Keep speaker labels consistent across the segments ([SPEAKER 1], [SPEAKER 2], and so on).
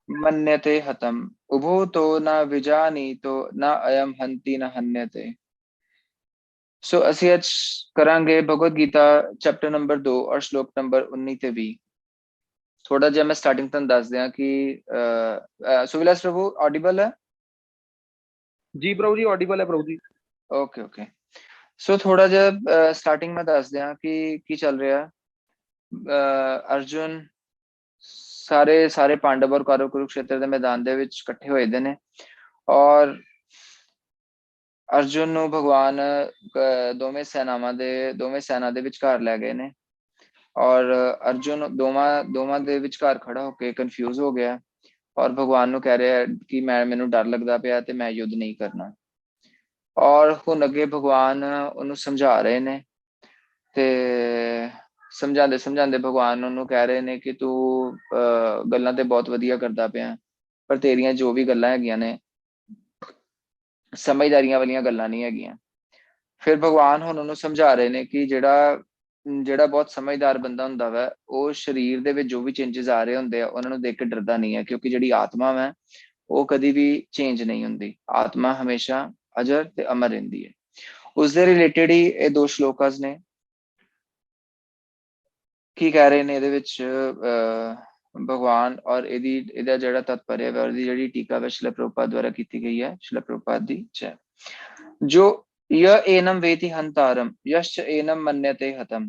[SPEAKER 1] मन्यते हतम उभो तो न विजानीतो न अयम हंति न हन्यते। सो ਅਸੀਂ ਅੱਜ ਕਰਾਂਗੇ ਭਗਵਦ ਗੀਤਾ ਚੈਪਟਰ ਨੰਬਰ 2 ਔਰ ਸ਼ਲੋਕ ਨੰਬਰ 19 ਤੇ 20। ਥੋੜਾ ਜਿਹਾ ਮੈਂ ਸਟਾਰਟਿੰਗ ਤੋਂ ਦੱਸ ਦਿਆਂ ਕਿ ਸੁਵਿਲਾਸ ਪ੍ਰਭੂ ਆਡੀਬਲ ਹੈ।
[SPEAKER 2] जी प्रभु जी, ऑडिबल है प्रभु जी।
[SPEAKER 1] Okay okay. ਸੋ ਥੋੜਾ ਜਿਹਾ ਸਟਾਰਟਿੰਗ ਮੈਂ ਦੱਸ ਦਿਆਂ ਕਿ ਕੀ ਚੱਲ ਰਿਹਾ। ਅਰਜੁਨ ਸਾਰੇ ਸਾਰੇ ਪਾਂਡਵ ਔਰ ਕੌਰਵ ਕੁਰੂਕਸ਼ੇਤਰ ਦੇ ਮੈਦਾਨ ਦੇ ਵਿੱਚ ਇਕੱਠੇ ਹੋਏ ਦੇ ਨੇ ਔਰ ਅਰਜੁਨ ਨੂੰ ਭਗਵਾਨ ਦੋਵੇਂ ਸੈਨਾ ਦੇ ਵਿਚਕਾਰ ਲੈ ਗਏ ਨੇ ਔਰ ਅਰਜੁਨ ਦੋਵਾਂ ਦੇ ਵਿਚਕਾਰ ਖੜਾ ਹੋ ਕੇ ਕਨਫਿਊਜ਼ ਹੋ ਗਿਆ ਔਰ ਭਗਵਾਨ ਨੂੰ ਕਹਿ ਰਿਹਾ ਕਿ ਮੈਨੂੰ ਡਰ ਲੱਗਦਾ ਪਿਆ ਤੇ ਮੈਂ ਯੁੱਧ ਨਹੀਂ ਕਰਨਾ। ਔਰ ਹੁਣ ਅੱਗੇ ਭਗਵਾਨ ਉਹਨੂੰ ਸਮਝਾ ਰਹੇ ਨੇ ਤੇ ਸਮਝਾਉਂਦੇ ਭਗਵਾਨ ਉਹਨੂੰ ਕਹਿ ਰਹੇ ਨੇ ਕਿ ਤੂੰ ਗੱਲਾਂ ਤੇ ਬਹੁਤ ਵਧੀਆ ਕਰਦਾ ਪਿਆ ਪਰ ਤੇਰੀਆਂ ਜੋ ਵੀ ਗੱਲਾਂ ਹੈਗੀਆਂ ਨੇ ਸਮਝਦਾਰੀਆਂ ਵਾਲੀਆਂ ਗੱਲਾਂ ਨਹੀਂ ਹੈਗੀਆਂ। ਫਿਰ ਭਗਵਾਨ ਹੁਣ ਉਹਨੂੰ ਸਮਝਾ ਰਹੇ ਨੇ ਕਿ ਜਿਹੜਾ ਬਹੁਤ ਸਮਝਦਾਰ ਬੰਦਾ ਹੁੰਦਾ ਵਾ ਉਹ ਸਰੀਰ ਦੇ ਵਿੱਚ ਜੋ ਵੀ ਚੇਂਜਸ ਆ ਰਹੇ ਹੁੰਦੇ ਆ ਉਹਨਾਂ ਨੂੰ ਦੇਖ ਕੇ ਡਰਦਾ ਨਹੀਂ ਹੈ ਕਿਉਂਕਿ ਜਿਹੜੀ ਆਤਮਾ ਵਾ ਉਹ ਕਦੀ ਵੀ ਚੇਂਜ ਨਹੀਂ ਹੁੰਦੀ। ਆਤਮਾ ਹਮੇਸ਼ਾ ਅਜਰ ਤੇ ਅਮਰ ਰਹਿੰਦੀ ਹੈ। ਉਸਦੇ ਰਿਲੇਟਡ ਹੀ ਇਹ ਦੋ ਸ਼ਲੋਕਾਸ ਨੇ। ਕੀ ਕਹਿ ਰਹੇ ਨੇ ਇਹਦੇ ਵਿੱਚ ਭਗਵਾਨ ਔਰ ਇਹਦਾ ਜਿਹੜਾ ਤਤਪਰਯ ਹੈ ਉਹਦੀ ਜਿਹੜੀ ਟੀਕਾ ਵਾ ਸ਼ਿਲਾ ਪ੍ਰਭੁਪਾਦ ਦੁਆਰਾ ਕੀਤੀ ਗਈ ਹੈ। ਸ਼ਿਲਾ ਪ੍ਰਭੁਪਾਦ ਦੀ ਜੈ। जो यह एनम वेति हंतारम यश्च एनम मन्यते हतम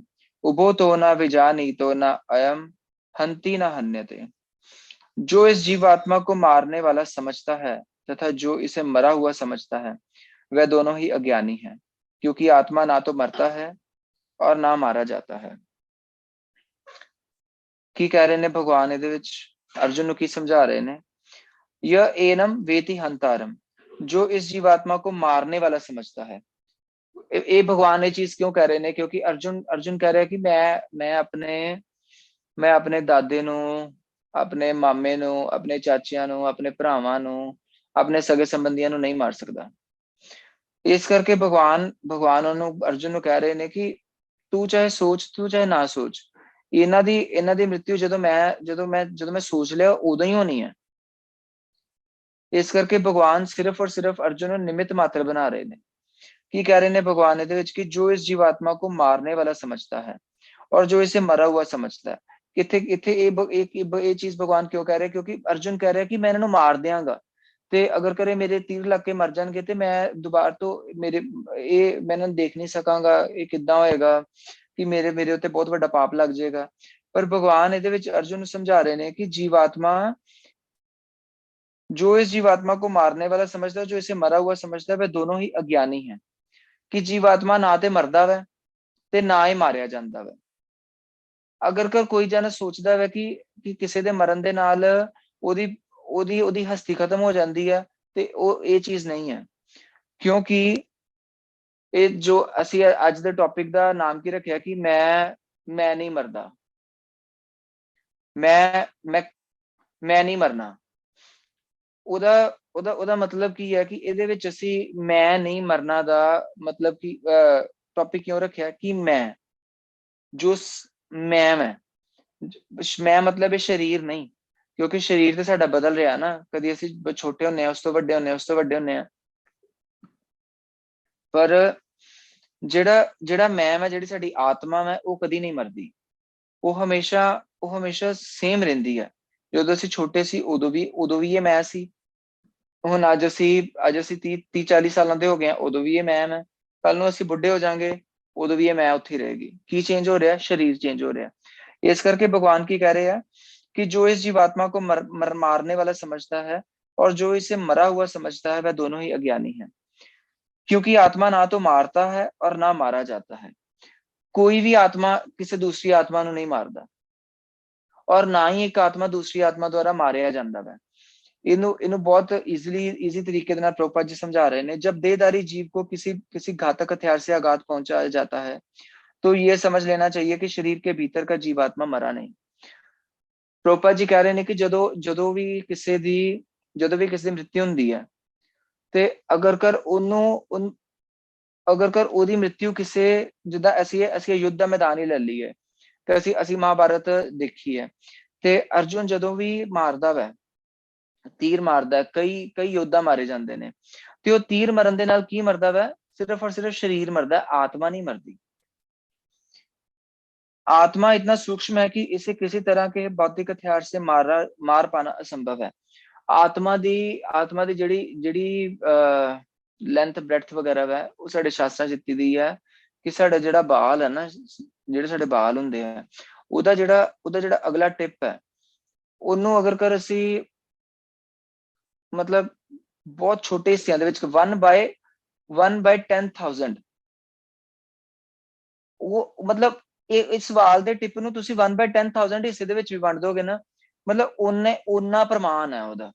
[SPEAKER 1] उभो तो न विजानीतो न अयम हंति न हन्यते। जो इस जीवात्मा को मारने वाला समझता है तथा जो इसे मरा हुआ समझता है वह दोनों ही अज्ञानी है क्योंकि आत्मा ना तो मरता है और ना मारा जाता है। की कह रहे ने भगवान ਇਹਦੇ ਵਿੱਚ अर्जुन ਨੂੰ ਕੀ ਸਮਝਾ ਰਹੇ ਨੇ। यह एनम वेति हंतारम जो इस जीवात्मा को मारने वाला समझता है। ये भगवान ये चीज क्यों कह रहे ने क्योंकि अर्जुन कह रहा है कि मैं अपने दादे ਨੂੰ ਆਪਣੇ ਮਾਮੇ ਨੂੰ ਆਪਣੇ ਚਾਚਿਆਂ ਨੂੰ ਆਪਣੇ ਭਰਾਵਾਂ ਨੂੰ ਆਪਣੇ ਸਗੇ ਸੰਬੰਧੀਆਂ ਨੂੰ ਨਹੀਂ ਮਾਰ ਸਕਦਾ। ਇਸ ਕਰਕੇ ਭਗਵਾਨ ਉਹਨੂੰ ਅਰਜੁਨ ਨੂੰ ਕਹਿ ਰਹੇ ਨੇ ਕਿ ਤੂੰ ਚਾਹੇ ਸੋਚ ਤੂੰ ਚਾਹੇ ਨਾ ਸੋਚ ਇਹਨਾਂ ਦੀ ਮ੍ਰਿਤਿੂ ਜਦੋਂ ਮੈਂ ਸੋਚ ਲਿਆ ਉਦੋਂ ਹੀ ਹੋਣੀ ਹੈ। ਇਸ ਕਰਕੇ ਭਗਵਾਨ ਸਿਰਫ ਔਰ ਸਿਰਫ ਅਰਜੁਨ ਨੂੰ ਨਿਮਿਤ ਮਾਤਰ ਬਣਾ ਰਹੇ ਨੇ। ਕੀ ਕਹਿ ਰਹੇ ਨੇ ਭਗਵਾਨ ਇਹਦੇ ਵਿੱਚ ਕਿ ਜੋ ਇਸ ਜੀਵਾਤਮਾ को मारने वाला समझता है और जो इसे मरा हुआ समझता है। ਇੱਥੇ ਇਹ ਚੀਜ਼ ਭਗਵਾਨ ਕਿਉਂ ਕਹਿ ਰਹੇ ਕਿਉਂਕਿ ਅਰਜੁਨ ਕਹਿ ਰਿਹਾ ਕਿ ਮੈਂ ਇਹਨਾਂ ਨੂੰ ਮਾਰ ਦਿਆਂਗਾ ਤੇ ਅਗਰ ਕਰੇ ਮੇਰੇ ਤੀਰ ਲੱਗ ਕੇ ਮਰ ਜਾਣਗੇ ਤੇ ਮੈਂ ਦੁਬਾਰਾ ਤੋਂ ਮੈਂ ਇਹਨਾਂ ਨੂੰ ਦੇਖ ਨਹੀਂ ਸਕਾਂਗਾ। ਇਹ ਕਿੱਦਾਂ ਹੋਏਗਾ ਕਿ ਮੇਰੇ ਉੱਤੇ ਬਹੁਤ ਵੱਡਾ ਪਾਪ ਲੱਗ ਜਾਏਗਾ। ਪਰ ਭਗਵਾਨ ਇਹਦੇ ਵਿੱਚ ਅਰਜੁਨ ਨੂੰ ਸਮਝਾ ਰਹੇ ਨੇ ਕਿ जीवात्मा जो इस जीवात्मा को मारने वाला समझता है जो इसे मरा हुआ समझता है वह दोनों ही अज्ञानी है। कि जीवात्मा ना ते मरदा वै ते ना ही मारिया जांदा वै। अगर कर कोई जन सोचदा वै कि किसी दे मरण दे नाल ओदी ओदी ओदी हस्ती खत्म हो जाती है ते ये चीज नहीं है। क्योंकि ये जो असी अज दे टॉपिक दा नाम की रखिया कि मैं नहीं मरदा मैं नहीं मरना। ਉਹਦਾ ਮਤਲਬ ਕੀ ਹੈ ਕਿ ਇਹਦੇ ਵਿੱਚ ਅਸੀਂ ਮੈਂ ਨਹੀਂ ਮਰਨਾ ਦਾ ਮਤਲਬ ਕਿ ਟੌਪਿਕ ਕਿਉਂ ਰੱਖਿਆ ਕਿ ਮੈਂ ਜੋ ਮੈਂ ਮਤਲਬ ਇਹ ਸਰੀਰ ਨਹੀਂ ਕਿਉਂਕਿ ਸਰੀਰ ਤੇ ਸਾਡਾ ਬਦਲ ਰਿਹਾ ਨਾ ਕਦੀ ਅਸੀਂ ਛੋਟੇ ਹੁੰਨੇ ਆ ਉਸ ਤੋਂ ਵੱਡੇ ਹੁੰਨੇ ਆ ਉਸ ਤੋਂ ਵੱਡੇ ਹੁੰਨੇ ਆ ਪਰ ਜਿਹੜਾ ਮੈਂ ਜਿਹੜੀ ਸਾਡੀ ਆਤਮਾ ਹੈ ਉਹ ਕਦੀ ਨਹੀਂ ਮਰਦੀ। ਉਹ ਹਮੇਸ਼ਾ ਸੇਮ ਰਹਿੰਦੀ ਹੈ। ਜਦੋਂ ਅਸੀਂ ਛੋਟੇ ਸੀ ਉਦੋਂ ਵੀ ਇਹ ਮੈਂ ਸੀ। ਹੁਣ ਅੱਜ ਅਸੀਂ 30-40 ਸਾਲਾਂ ਦੇ ਹੋ ਗਏ ਉਦੋਂ ਵੀ ਇਹ ਮੈਂ ਕੱਲ ਨੂੰ ਅਸੀਂ ਬੁੱਢੇ ਹੋ ਜਾਾਂਗੇ ਉਦੋਂ ਵੀ ਇਹ ਮੈਂ ਉੱਥੇ ਰਹੇਗੀ। ਕੀ ਚੇਂਜ ਹੋ ਰਿਹਾ ਸਰੀਰ ਚੇਂਜ ਹੋ ਰਿਹਾ। ਇਸ ਕਰਕੇ भगवान की कह रहे हैं कि जो इस जीवात्मा को मारने वाला समझता है और जो इसे मरा हुआ समझता है वह दोनों ही अज्ञानी है। क्योंकि आत्मा ना तो मारता है और ना मारा जाता है। कोई भी आत्मा किसी दूसरी आत्मा ਨੂੰ ਨਹੀਂ ਮਾਰਦਾ ਔਰ ਨਾ ਹੀ ਇੱਕ ਆਤਮਾ ਦੂਸਰੀ ਆਤਮਾ ਦੁਆਰਾ ਮਾਰਿਆ ਜਾਂਦਾ ਹੈ। ਇਹਨੂੰ बहुत इजी तरीके ਦੇ ਨਾਲ ਪ੍ਰਭੁਪਾਦ जी समझा रहे हैं। जब देहधारी जीव को किसी घातक हथियार से आघात पहुंचाया जाता है तो ये समझ लेना चाहिए कि शरीर के भीतर का जीवात्मा मरा नहीं। ਪ੍ਰਭੁਪਾਦ जी कह रहे हैं कि ਜਦੋਂ ਵੀ ਕਿਸੇ ਦੀ ਮ੍ਰਿਤਿੂ ਹੁੰਦੀ ਹੈ ਤੇ ਅਗਰ ਕਰ ਉਹਦੀ ਮ੍ਰਿਤਿੂ ਕਿਸੇ ਜਿੱਦਾਂ ਅਸੀਂ ਯੁੱਧ ਦਾ ਮੈਦਾਨ ਹੀ ਲੈ ਲਈਏ ਤੇ ਅਸੀਂ ਮਹਾਭਾਰਤ ਦੇਖੀ ਹੈ ਤੇ ਅਰਜੁਨ ਜਦੋਂ ਵੀ ਮਾਰਦਾ ਵੈ ਤੀਰ ਮਾਰਦਾ, ਕਈ ਯੋਧਾ ਮਾਰੇ ਜਾਂਦੇ ਨੇ, ਤੇ ਉਹ ਤੀਰ ਮਰਨ ਦੇ ਨਾਲ ਕੀ ਮਰਦਾ ਵਾ? सिर्फ और सिर्फ शरीर मरदा, आत्मा नहीं मरती। आत्मा इतना सूक्ष्म है कि इसे किसी तरह के भौतिक हथियार से मार पाना असंभव है। आत्मा दी ਜਿਹੜੀ ਲੈਂਥ ਬ੍ਰੈਡਥ ਵਗੈਰਾ ਵਾ ਉਹ ਸਾਡੇ ਸ਼ਾਸਤਰਾਂ ਚ ਦਿੱਤੀ ਦੀ ਹੈ ਕਿ ਸਾਡਾ ਜਿਹੜਾ ਬਾਲ ਹੈ ਨਾ, ਜਿਹੜੇ ਸਾਡੇ ਬਾਲ ਹੁੰਦੇ ਆ, ਉਹਦਾ ਜਿਹੜਾ ਅਗਲਾ ਟਿਪ ਹੈ, ਉਹਨੂੰ ਅਗਰ ਕਰ ਅਸੀਂ ਮਤਲਬ ਬਹੁਤ ਛੋਟੇ ਹਿੱਸਿਆਂ ਦੇ ਵਿੱਚ 1/10,000, ਉਹ ਮਤਲਬ ਇਸ ਸਵਾਲ ਦੇ ਟਿਪ ਨੂੰ ਤੁਸੀਂ 1/10,000 ਹਿੱਸੇ ਦੇ ਵਿੱਚ ਵੀ ਵੰਡ ਦੋਗੇ ਨਾ, ਮਤਲਬ ਓਨਾ ਪ੍ਰਮਾਣ ਹੈ ਉਹਦਾ,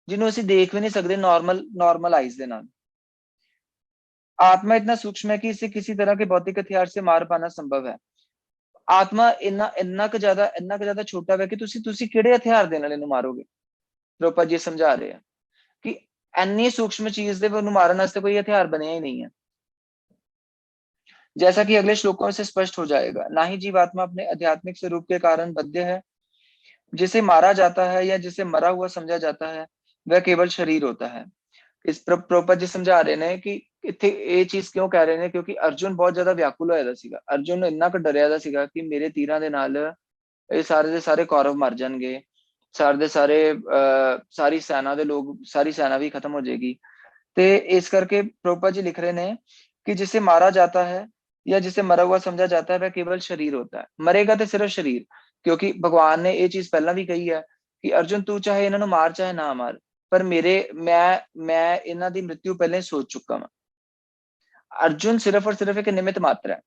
[SPEAKER 1] ਜਿਹਨੂੰ ਅਸੀਂ ਦੇਖ ਵੀ ਨਹੀਂ ਸਕਦੇ नॉर्मल आइज ਦੇ ਨਾਲ। आत्मा इतना सूक्ष्म है कि इसे किसी तरह के भौतिक हथियार से मार पाना संभव है। आत्मा इन्ना क ज्यादा छोटा है कि तुसी किहड़े हथियार दे नाल इहनूं मारोगे। प्रभुपाद जी समझा रहे हैं कि इन्नी सूक्ष्म चीज दे ओनूं मारन वास्ते कोई हथियार बनिया ही नहीं है। जैसा कि अगले श्लोकों से स्पष्ट हो जाएगा, ना ही जीवात्मा अपने आध्यात्मिक स्वरूप के कारण बद्ध है। जिसे मारा जाता है या जिसे मरा हुआ समझा जाता है वह केवल शरीर होता है। इस प्रभुपाद जी समझा रहे ने कि इत्थे ये चीज क्यों कह रहे हैं, क्योंकि अर्जुन बहुत ज्यादा व्याकुल होया सीगा। अर्जुन इन्ना क डरिया दा सीगा कि मेरे तीरां दे नाल ये सारे दे सारे कौरव मर जाएंगे, सारे दे सारे सारी सेना दे लोग, सारी सेना भी खत्म हो जाएगी। ते इस करके प्रभुपाद जी लिख रहे ने कि जिसे मारा जाता है या जिसे मरा हुआ समझा जाता है वह केवल शरीर होता है। मरेगा तो सिर्फ शरीर, क्योंकि भगवान ने ये चीज पहला भी कही है कि अर्जुन तू चाहे इन्हों मार चाहे ना मार, पर मैं इन्हां दी मृत्यु पहले ही सोच चुका वा। अर्जुन सिर्फ और सिर्फ एक निमित्त मात्र है,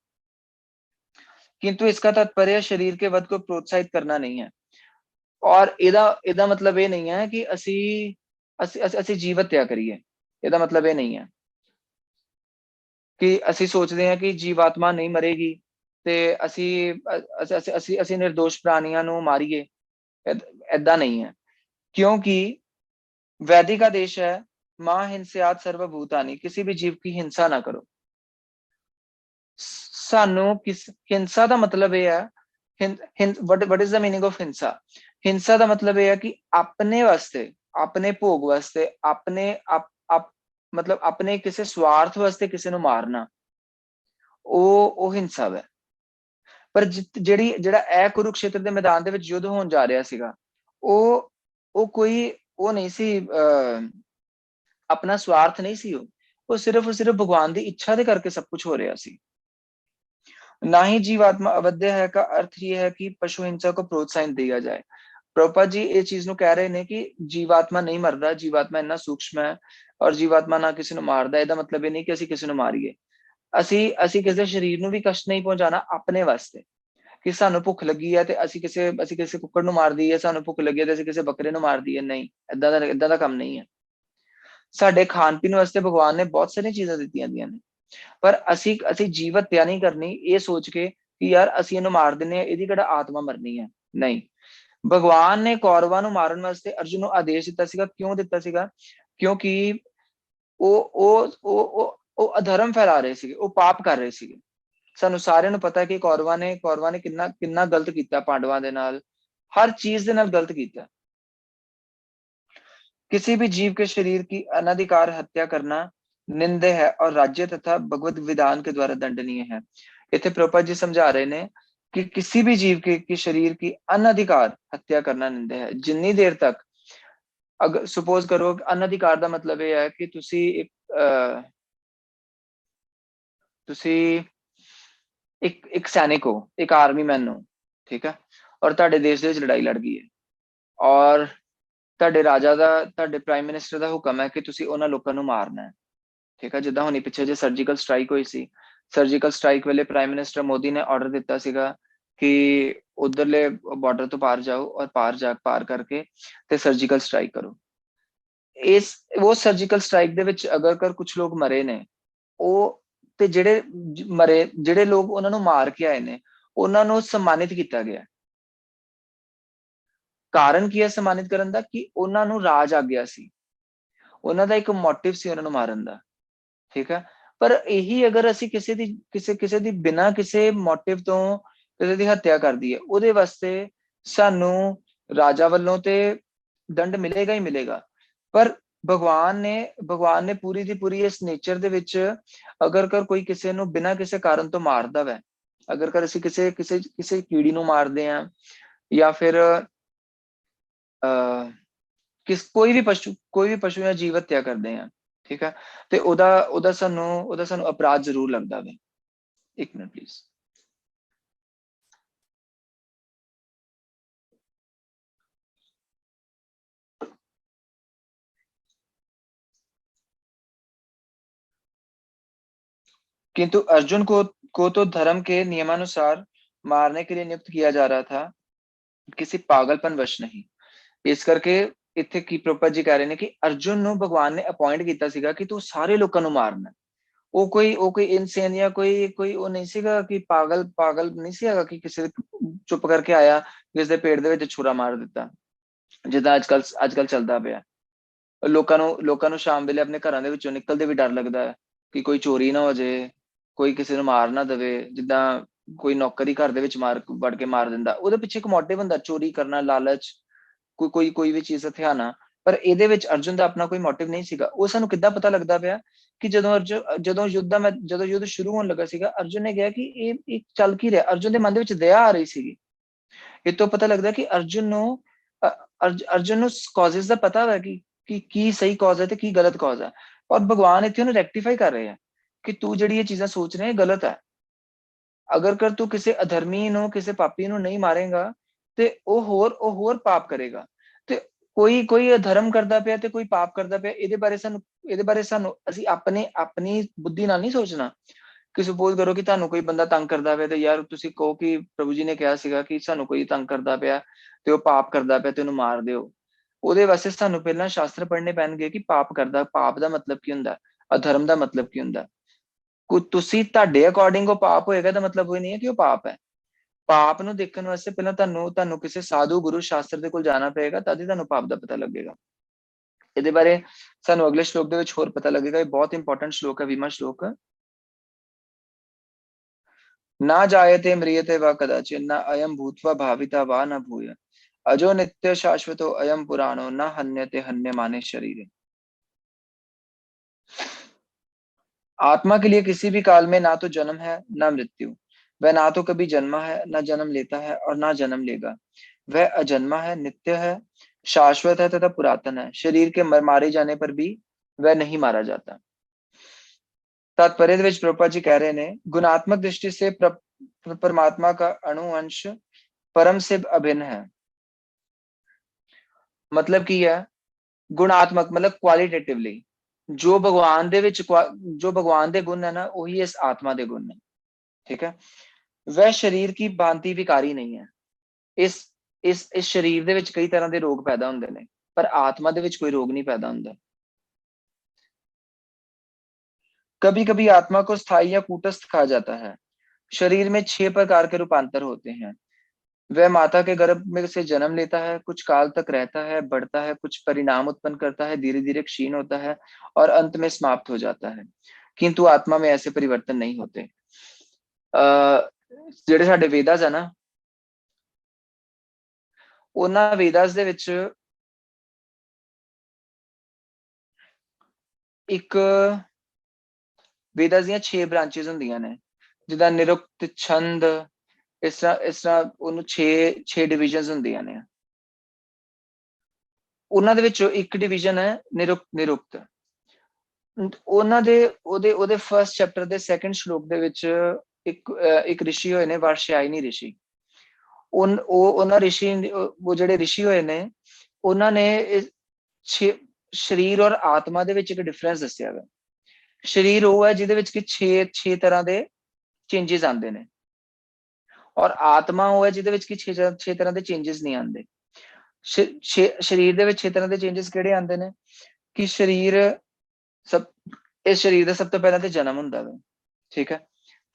[SPEAKER 1] किंतु इसका तात्पर्य शरीर के वध को प्रोत्साहित करना नहीं है। और इहदा मतलब ये नहीं है कि असी जीव हत्या करिए। इहदा मतलब ये नहीं है कि असी सोचते हैं कि जीवात्मा नहीं मरेगी ते असी निर्दोष प्राणियां नूं मारीए। ऐदा नहीं है, क्योंकि वैदिक आदेश है मां हिंस्यात सर्वभूतानि, किसी भी जीव की हिंसा ना करो। सानू हिंसा का मतलब यह है, what is the meaning of हिंसा? हिंसा का मतलब यह है कि अपने वास्ते, अपने भोग वास्ते, मतलब अपने किसी स्वार्थ वास्ते किसी नूं मारना, ओ हिंसा है। पर जेड़ा ए कुरुक्षेत्र दे मैदान दे विच युद्ध होण जा रहा सीगा, ओ कोई वो नहीं सी, अपना स्वार्थ नहीं सी, वो सिर्फ और सिर्फ भगवान की इच्छा दे करके सब कुछ हो रहा सी। ना ही जीवात्मा अवध्य है का अर्थ ये है कि पशु हिंसा को प्रोत्साहन दिया जाए। प्रभुपाद जी ये चीज नु कह रहे ने कि जीवात्मा नहीं मरदा, जीवात्मा इन्ना सूक्ष्म है और जीवात्मा ना किसी नु मारदा। इहदा मतलब ये नहीं कि असी किसी नु मारीए। असी किसी शरीर नु भी कष्ट नहीं पहुंचाना अपने वास्ते, कि सानू भुख लगी है ते असी किसी कुक्कड़ नु मार दईए, सानू भुख लगी है ते असी किसी बकरे नु मार दईए। नहीं, इदा दा काम नहीं है। साडे खान पीन वास्ते भगवान ने बहुत सारी चीजां दित्तियां दियां ने, पर असी जीव हत्या नहीं करनी ये सोच के कि यार असी इहनूं मार दिन्ने आ, इहदी किहड़ा आत्मा मरनी है। नहीं, भगवान ने कौरवां नूं मारन वास्ते अर्जुन नूं आदेश दित्ता सीगा। क्यों दित्ता सीगा? क्योंकि ਉਹ अधर्म फैला रहे ਸੀਗੇ, ਉਹ पाप कर रहे ਸੀਗੇ। ਸਾਨੂੰ ਸਾਰਿਆਂ ਨੂੰ पता है कि कौरवां ने कितना गलत किया पांडवां दे नाल, हर चीज दे नाल गलत किया। किसी भी जीव के शरीर की अनाधिकार हत्या करना निंदे है और राज्य तथा भगवत विधान के द्वारा दंडनीय है। इथे प्रभुपाद जी समझा रहे ने कि किसी भी जीव के शरीर की अनाधिकार हत्या करना निंदे है। जिन्नी देर तक, अगर सपोज करो अनाधिकार का मतलब यह है कि एक सैनिक हो, एक आर्मी मैन हो, ठीक है, और तुहाडे देश दे विच लड़ाई लड़ गई है और तुहाडे राजा दा, तुहाडे प्राइम मिनिस्टर दा हुक्म है कि तुसी उन्हां लोकां नूं मारना है, ठीक है। जिद्दां हुणी पिछे जे सर्जिकल स्ट्राइक हुई सी, सर्जिकल स्ट्राइक वेले प्राइम मिनिस्टर मोदी ने ऑर्डर दिता सीगा कि उधरले बॉर्डर तो पार जाओ और पार करके ते सर्जिकल स्ट्राइक करो। वो सर्जिकल स्ट्राइक दे विच अगर कर कुछ लोग मरे ने, ਉਹ ਤੇ ਜਿਹੜੇ ਲੋग ਉਹਨਾਂ ਨੂੰ ਮਾਰ ਕੇ ਆਏ ਨੇ ਉਹਨਾਂ ਨੂੰ सम्मानित ਕੀਤਾ ਗਿਆ। ਕਾਰਨ ਕੀ ਹੈ सम्मानित ਕਰਨ ਦਾ? ਕਿ ਉਹਨਾਂ ਨੂੰ ਰਾਜ ਆ ਗਿਆ ਸੀ, ਉਹਨਾਂ ਦਾ ਇੱਕ ਮੋਟਿਵ ਸੀ ਉਹਨਾਂ ਨੂੰ ਮਾਰਨ ਦਾ, ਠੀਕ ਹੈ। ਪਰ ਇਹੀ ਅਗਰ ਅਸੀਂ ਕਿਸੇ ਦੀ ਬਿਨਾਂ ਕਿਸੇ ਮੋਟਿਵ ਤੋਂ ਕਿਸੇ ਦੀ ਹੱਤਿਆ ਕਰ ਦਈਏ, ਉਹਦੇ ਵਾਸਤੇ ਸਾਨੂੰ ਰਾਜਾ ਵੱਲੋਂ ਤੇ दंड मिलेगा ही मिलेगा। पर भगवान ने पूरी दी पूरी इस नेचर दे विच अगर कर कोई किसी ਨੂੰ बिना किसी कारण तो मारदा वै, अगर कर ਅਸੀਂ ਕਿਸੇ ਕਿਸੇ ਕਿਸੇ ਕੀੜੀ ਨੂੰ ਮਾਰਦੇ ਆ ਜਾਂ ਫਿਰ ਕੋਈ ਵੀ ਪਸ਼ੂ ਜਾਂ ਜੀਵ ਹੱਤਿਆ ਕਰਦੇ ਆ, ਠੀਕ ਹੈ, ਤੇ ਉਹਦਾ ਸਾਨੂੰ ਅਪਰਾਧ ਜ਼ਰੂਰ ਲੱਗਦਾ ਵੇ। ਇੱਕ ਮਿੰਟ ਪਲੀਜ਼। किंतु अर्जुन को तो धर्म के नियमानुसार मारने के लिए नियुक्त किया जा रहा था, किसी पागलपन वश नहीं। ਇਸ ਕਰਕੇ ਇੱਥੇ ਕੀ ਪ੍ਰੋਪਰ ਜੀ ਕਹਿ ਰਹੇ ਨੇ ਕਿ ਅਰਜੁਨ ਨੂੰ ਭਗਵਾਨ ਨੇ ਅਪਾਇੰਟ ਕੀਤਾ ਸੀਗਾ ਕਿ ਤੂੰ ਸਾਰੇ ਲੋਕਾਂ ਨੂੰ ਮਾਰਨਾ। ਉਹ ਕੋਈ ਇਨਸੇਨ ਜਾਂ ਕੋਈ ਉਹ ਨਹੀਂ ਸੀਗਾ ਕਿ ਪਾਗਲ ਨਹੀਂ ਸੀ ਹੈਗਾ ਕਿ ਕਿਸੇ ਚੁੱਪ ਕਰਕੇ ਆਇਆ ਕਿਸ ਦੇ ਪੇਟ ਦੇ ਵਿੱਚ ਛੁਰਾ ਮਾਰ ਦਿੱਤਾ, ਜਿੱਦਾਂ ਅੱਜ ਕੱਲ ਚੱਲਦਾ ਪਿਆ। ਲੋਕਾਂ ਨੂੰ ਸ਼ਾਮ ਵੇਲੇ ਆਪਣੇ ਘਰਾਂ ਦੇ ਵਿੱਚੋਂ ਨਿਕਲਦੇ ਵੀ ਡਰ ਲੱਗਦਾ ਹੈ ਕਿ ਕੋਈ ਚੋਰੀ ਨਾ ਹੋ ਜਾਏ, ਕੋਈ ਕਿਸੇ ਨੂੰ ਮਾਰ ਨਾ ਦੇਵੇ। ਜਿੱਦਾਂ ਕੋਈ ਨੌਕਰ ਹੀ ਘਰ ਦੇ ਵਿੱਚ ਵੜ ਕੇ ਮਾਰ ਦਿੰਦਾ, ਉਹਦੇ ਪਿੱਛੇ ਇੱਕ ਮੋਟਿਵ ਹੁੰਦਾ, ਚੋਰੀ ਕਰਨਾ, ਲਾਲਚ, ਕੋਈ ਵੀ ਚੀਜ਼ ਹਥਿਆਣਾ। ਪਰ ਇਹਦੇ ਵਿੱਚ ਅਰਜੁਨ ਦਾ ਆਪਣਾ ਕੋਈ ਮੋਟਿਵ ਨਹੀਂ ਸੀਗਾ। ਉਹ ਸਾਨੂੰ ਕਿੱਦਾਂ ਪਤਾ ਲੱਗਦਾ ਪਿਆ ਕਿ ਜਦੋਂ ਯੁੱਧ ਸ਼ੁਰੂ ਹੋਣ ਲੱਗਾ ਸੀਗਾ, ਅਰਜੁਨ ਨੇ ਕਿਹਾ ਕਿ ਇਹ ਚੱਲ ਕੀ ਰਿਹਾ। ਅਰਜੁਨ ਦੇ ਮਨ ਦੇ ਵਿੱਚ ਦਇਆ ਆ ਰਹੀ ਸੀਗੀ। ਇਹ ਤੋਂ ਪਤਾ ਲੱਗਦਾ ਕਿ ਅਰਜੁਨ ਨੂੰ ਕਾਜ਼ਸ ਦਾ ਪਤਾ ਹੈ ਕਿ ਕੀ ਸਹੀ ਕਾਜ਼ ਹੈ ਤੇ ਕੀ ਗਲਤ ਕਾਜ਼ ਹੈ। ਔਰ ਭਗਵਾਨ ਇੱਥੇ ਉਹਨੂੰ ਰੈਕਟੀਫਾਈ ਕਰ ਰਹੇ ਆ ਕਿ ਤੂੰ ਜਿਹੜੀ ਇਹ ਚੀਜ਼ਾਂ ਸੋਚ ਰਿਹਾ ਹੈ ਗਲਤ ਹੈ। ਅਗਰ ਕਰ ਤੂੰ ਕਿਸੇ ਅਧਰਮੀ ਨੂੰ, ਕਿਸੇ ਪਾਪੀ ਨੂੰ ਨਹੀਂ ਮਾਰੇਗਾ ਤੇ ਉਹ ਹੋਰ ਪਾਪ ਕਰੇਗਾ। ਤੇ ਕੋਈ ਅਧਰਮ ਕਰਦਾ ਪਿਆ ਤੇ ਕੋਈ ਪਾਪ ਕਰਦਾ ਪਿਆ, ਇਹਦੇ ਬਾਰੇ ਸਾਨੂੰ ਅਸੀਂ ਆਪਣੀ ਬੁੱਧੀ ਨਾਲ ਨਹੀਂ ਸੋਚਣਾ। ਕਿ ਸਪੋਜ਼ ਕਰੋ ਕਿ ਤੁਹਾਨੂੰ ਕੋਈ ਬੰਦਾ ਤੰਗ ਕਰਦਾ ਪਿਆ ਤੇ ਯਾਰ ਤੁਸੀਂ ਕਹੋ ਕਿ ਪ੍ਰਭੂ ਜੀ ਨੇ ਕਿਹਾ ਸੀਗਾ ਕਿ ਸਾਨੂੰ ਕੋਈ ਤੰਗ ਕਰਦਾ ਪਿਆ ਤੇ ਉਹ ਪਾਪ ਕਰਦਾ ਪਿਆ ਤੇ ਉਹਨੂੰ ਮਾਰ ਦਿਓ। ਉਹਦੇ ਵਾਸਤੇ ਸਾਨੂੰ ਪਹਿਲਾਂ ਸ਼ਾਸਤਰ ਪੜ੍ਹਨੇ ਪੈਣਗੇ ਕਿ ਪਾਪ ਦਾ ਮਤਲਬ ਕੀ ਹੁੰਦਾ, ਅਧਰਮ ਦਾ ਮਤਲਬ ਕੀ ਹੁੰਦਾ। ਤੁਸੀਂ ਤੁਹਾਡੇ ਅਕੋਰਡਿੰਗ ਉਹ ਪਾਪ ਹੋਏਗਾ ਤਾਂ ਮਤਲਬ ਉਹ ਨਹੀਂ ਹੈ ਕਿ ਉਹ ਪਾਪ ਹੈ। ਪਾਪ ਨੂੰ ਦੇਖਣ ਵਾਸਤੇ ਪਹਿਲਾਂ ਤੁਹਾਨੂੰ ਕਿਸੇ ਸਾਧੂ ਗੁਰੂ ਸ਼ਾਸਤਰ ਦੇ ਕੋਲ ਜਾਣਾ ਪਏਗਾ, ਤਦ ਹੀ ਤੁਹਾਨੂੰ ਪਾਪ ਦਾ ਪਤਾ ਲੱਗੇਗਾ। ਇਹਦੇ ਬਾਰੇ ਸਾਨੂੰ ਅਗਲੇ ਸ਼ਲੋਕ ਦੇ ਵਿੱਚ ਹੋਰ ਪਤਾ ਲੱਗੇਗਾ। ਇਹ ਬਹੁਤ ਇੰਪੋਰਟੈਂਟ ਸ਼ਲੋਕ ਹੈ, 20ਵਾਂ ਸ਼ਲੋਕ। ਨਾ ਜਾयते म्रियते वा कदाचित् न अयम भूत्वा भाविता वा न भूय अजो नित्य शाश्वतो अयम पुराणो न हन्यते हन्यमाने शरीरे। आत्मा के लिए किसी भी काल में ना तो जन्म है न मृत्यु, वह ना तो कभी जन्मा है न जन्म लेता है और ना जन्म लेगा। वह अजन्मा है, नित्य है, शाश्वत है तथा पुरातन है। शरीर के मारे जाने पर भी वह नहीं मारा जाता। तात्पर्य ਦੇ ਵਿੱਚ ਪ੍ਰਭੂ ਜੀ ਕਹਿ ਰਹੇ ਨੇ गुणात्मक दृष्टि से परमात्मा का अणु अंश परम से अभिन्न है। मतलब ਕੀ ਹੈ गुणात्मक मतलब क्वालिटेटिवली जो भगवान ਦੇ गुण है ना वही इस आत्मा ਦੇ गुण ਨੇ, ठीक है। वह शरीर की भांति विकारी नहीं है। इस शरीर ਦੇ ਵਿੱਚ ਕਈ ਤਰ੍ਹਾਂ ਦੇ ਰੋਗ ਪੈਦਾ ਹੁੰਦੇ ਨੇ, ਪਰ ਆਤਮਾ ਦੇ ਵਿੱਚ ਕੋਈ ਰੋਗ ਨਹੀਂ ਪੈਦਾ ਹੁੰਦਾ। कभी कभी आत्मा को स्थायी या कूटस्थ कहा जाता है। शरीर में 6 प्रकार के रूपांतर होते हैं। वह माता के गर्भ में से जन्म लेता है, कुछ काल तक रहता है, बढ़ता है, कुछ परिणाम उत्पन्न करता है, धीरे धीरे क्षीण होता है और अंत में समाप्त हो जाता है। किंतु आत्मा में ऐसे परिवर्तन नहीं होते। ਜਿਹੜੇ ਸਾਡੇ ਵੇਦਾਸ ਹੈ ਨਾ, ਉਹਨਾਂ ਵੇਦਾਸ ਦੇ ਵਿੱਚ ਇੱਕ ਵੇਦਾਸ ਦੀਆਂ 6 ਬ੍ਰਾਂਚेस ਹੁੰਦੀਆਂ ਨੇ, ਜਿੱਦਾਂ ਨਿਰੁਕਤ, ਛੰਦ, ਇਸ ਤਰ੍ਹਾਂ ਉਹਨੂੰ 6 ਡਿਵੀਜ਼ਨਸ ਹੁੰਦੀਆਂ ਨੇ। ਉਹਨਾਂ ਦੇ ਵਿੱਚੋਂ ਇੱਕ ਡਿਵੀਜ਼ਨ ਹੈ ਨਿਰੁਕਤ। ਉਹਨਾਂ ਦੇ ਉਹਦੇ ਫਰਸਟ ਚੈਪਟਰ ਦੇ ਸੈਕੰਡ ਸ਼ਲੋਕ ਦੇ ਵਿੱਚ ਇੱਕ ਰਿਸ਼ੀ ਹੋਏ ਨੇ, ਵਾਰਸ਼ਾਇਨੀ ਰਿਸ਼ੀ। ਉਹਨਾਂ ਰਿਸ਼ੀ, ਉਹ ਜਿਹੜੇ ਰਿਸ਼ੀ ਹੋਏ ਨੇ, ਉਹਨਾਂ ਨੇ ਸਰੀਰ ਔਰ ਆਤਮਾ ਦੇ ਵਿੱਚ ਇੱਕ ਡਿਫਰੈਂਸ ਦੱਸਿਆ ਹੈ। ਸਰੀਰ ਉਹ ਹੈ ਜਿਹਦੇ ਵਿੱਚ ਕਿ 6 ਤਰ੍ਹਾਂ ਦੇ ਚੇਂजेस ਆਉਂਦੇ ਨੇ, ਔਰ ਆਤਮਾ ਉਹ ਹੈ ਜਿਹਦੇ ਵਿੱਚ ਕਿ 6 ਤਰ੍ਹਾਂ ਦੇ ਚੇਂजेस ਨਹੀਂ ਆਉਂਦੇ। ਸਰੀਰ ਦੇ ਵਿੱਚ 6 ਤਰ੍ਹਾਂ ਦੇ ਚੇਂजेस ਕਿਹੜੇ ਆਉਂਦੇ ਨੇ ਕਿ ਇਸ ਸਰੀਰ ਦਾ ਸਭ ਤੋਂ ਪਹਿਲਾਂ ਤੇ ਜਨਮ ਹੁੰਦਾ ਹੈ, ਠੀਕ ਹੈ।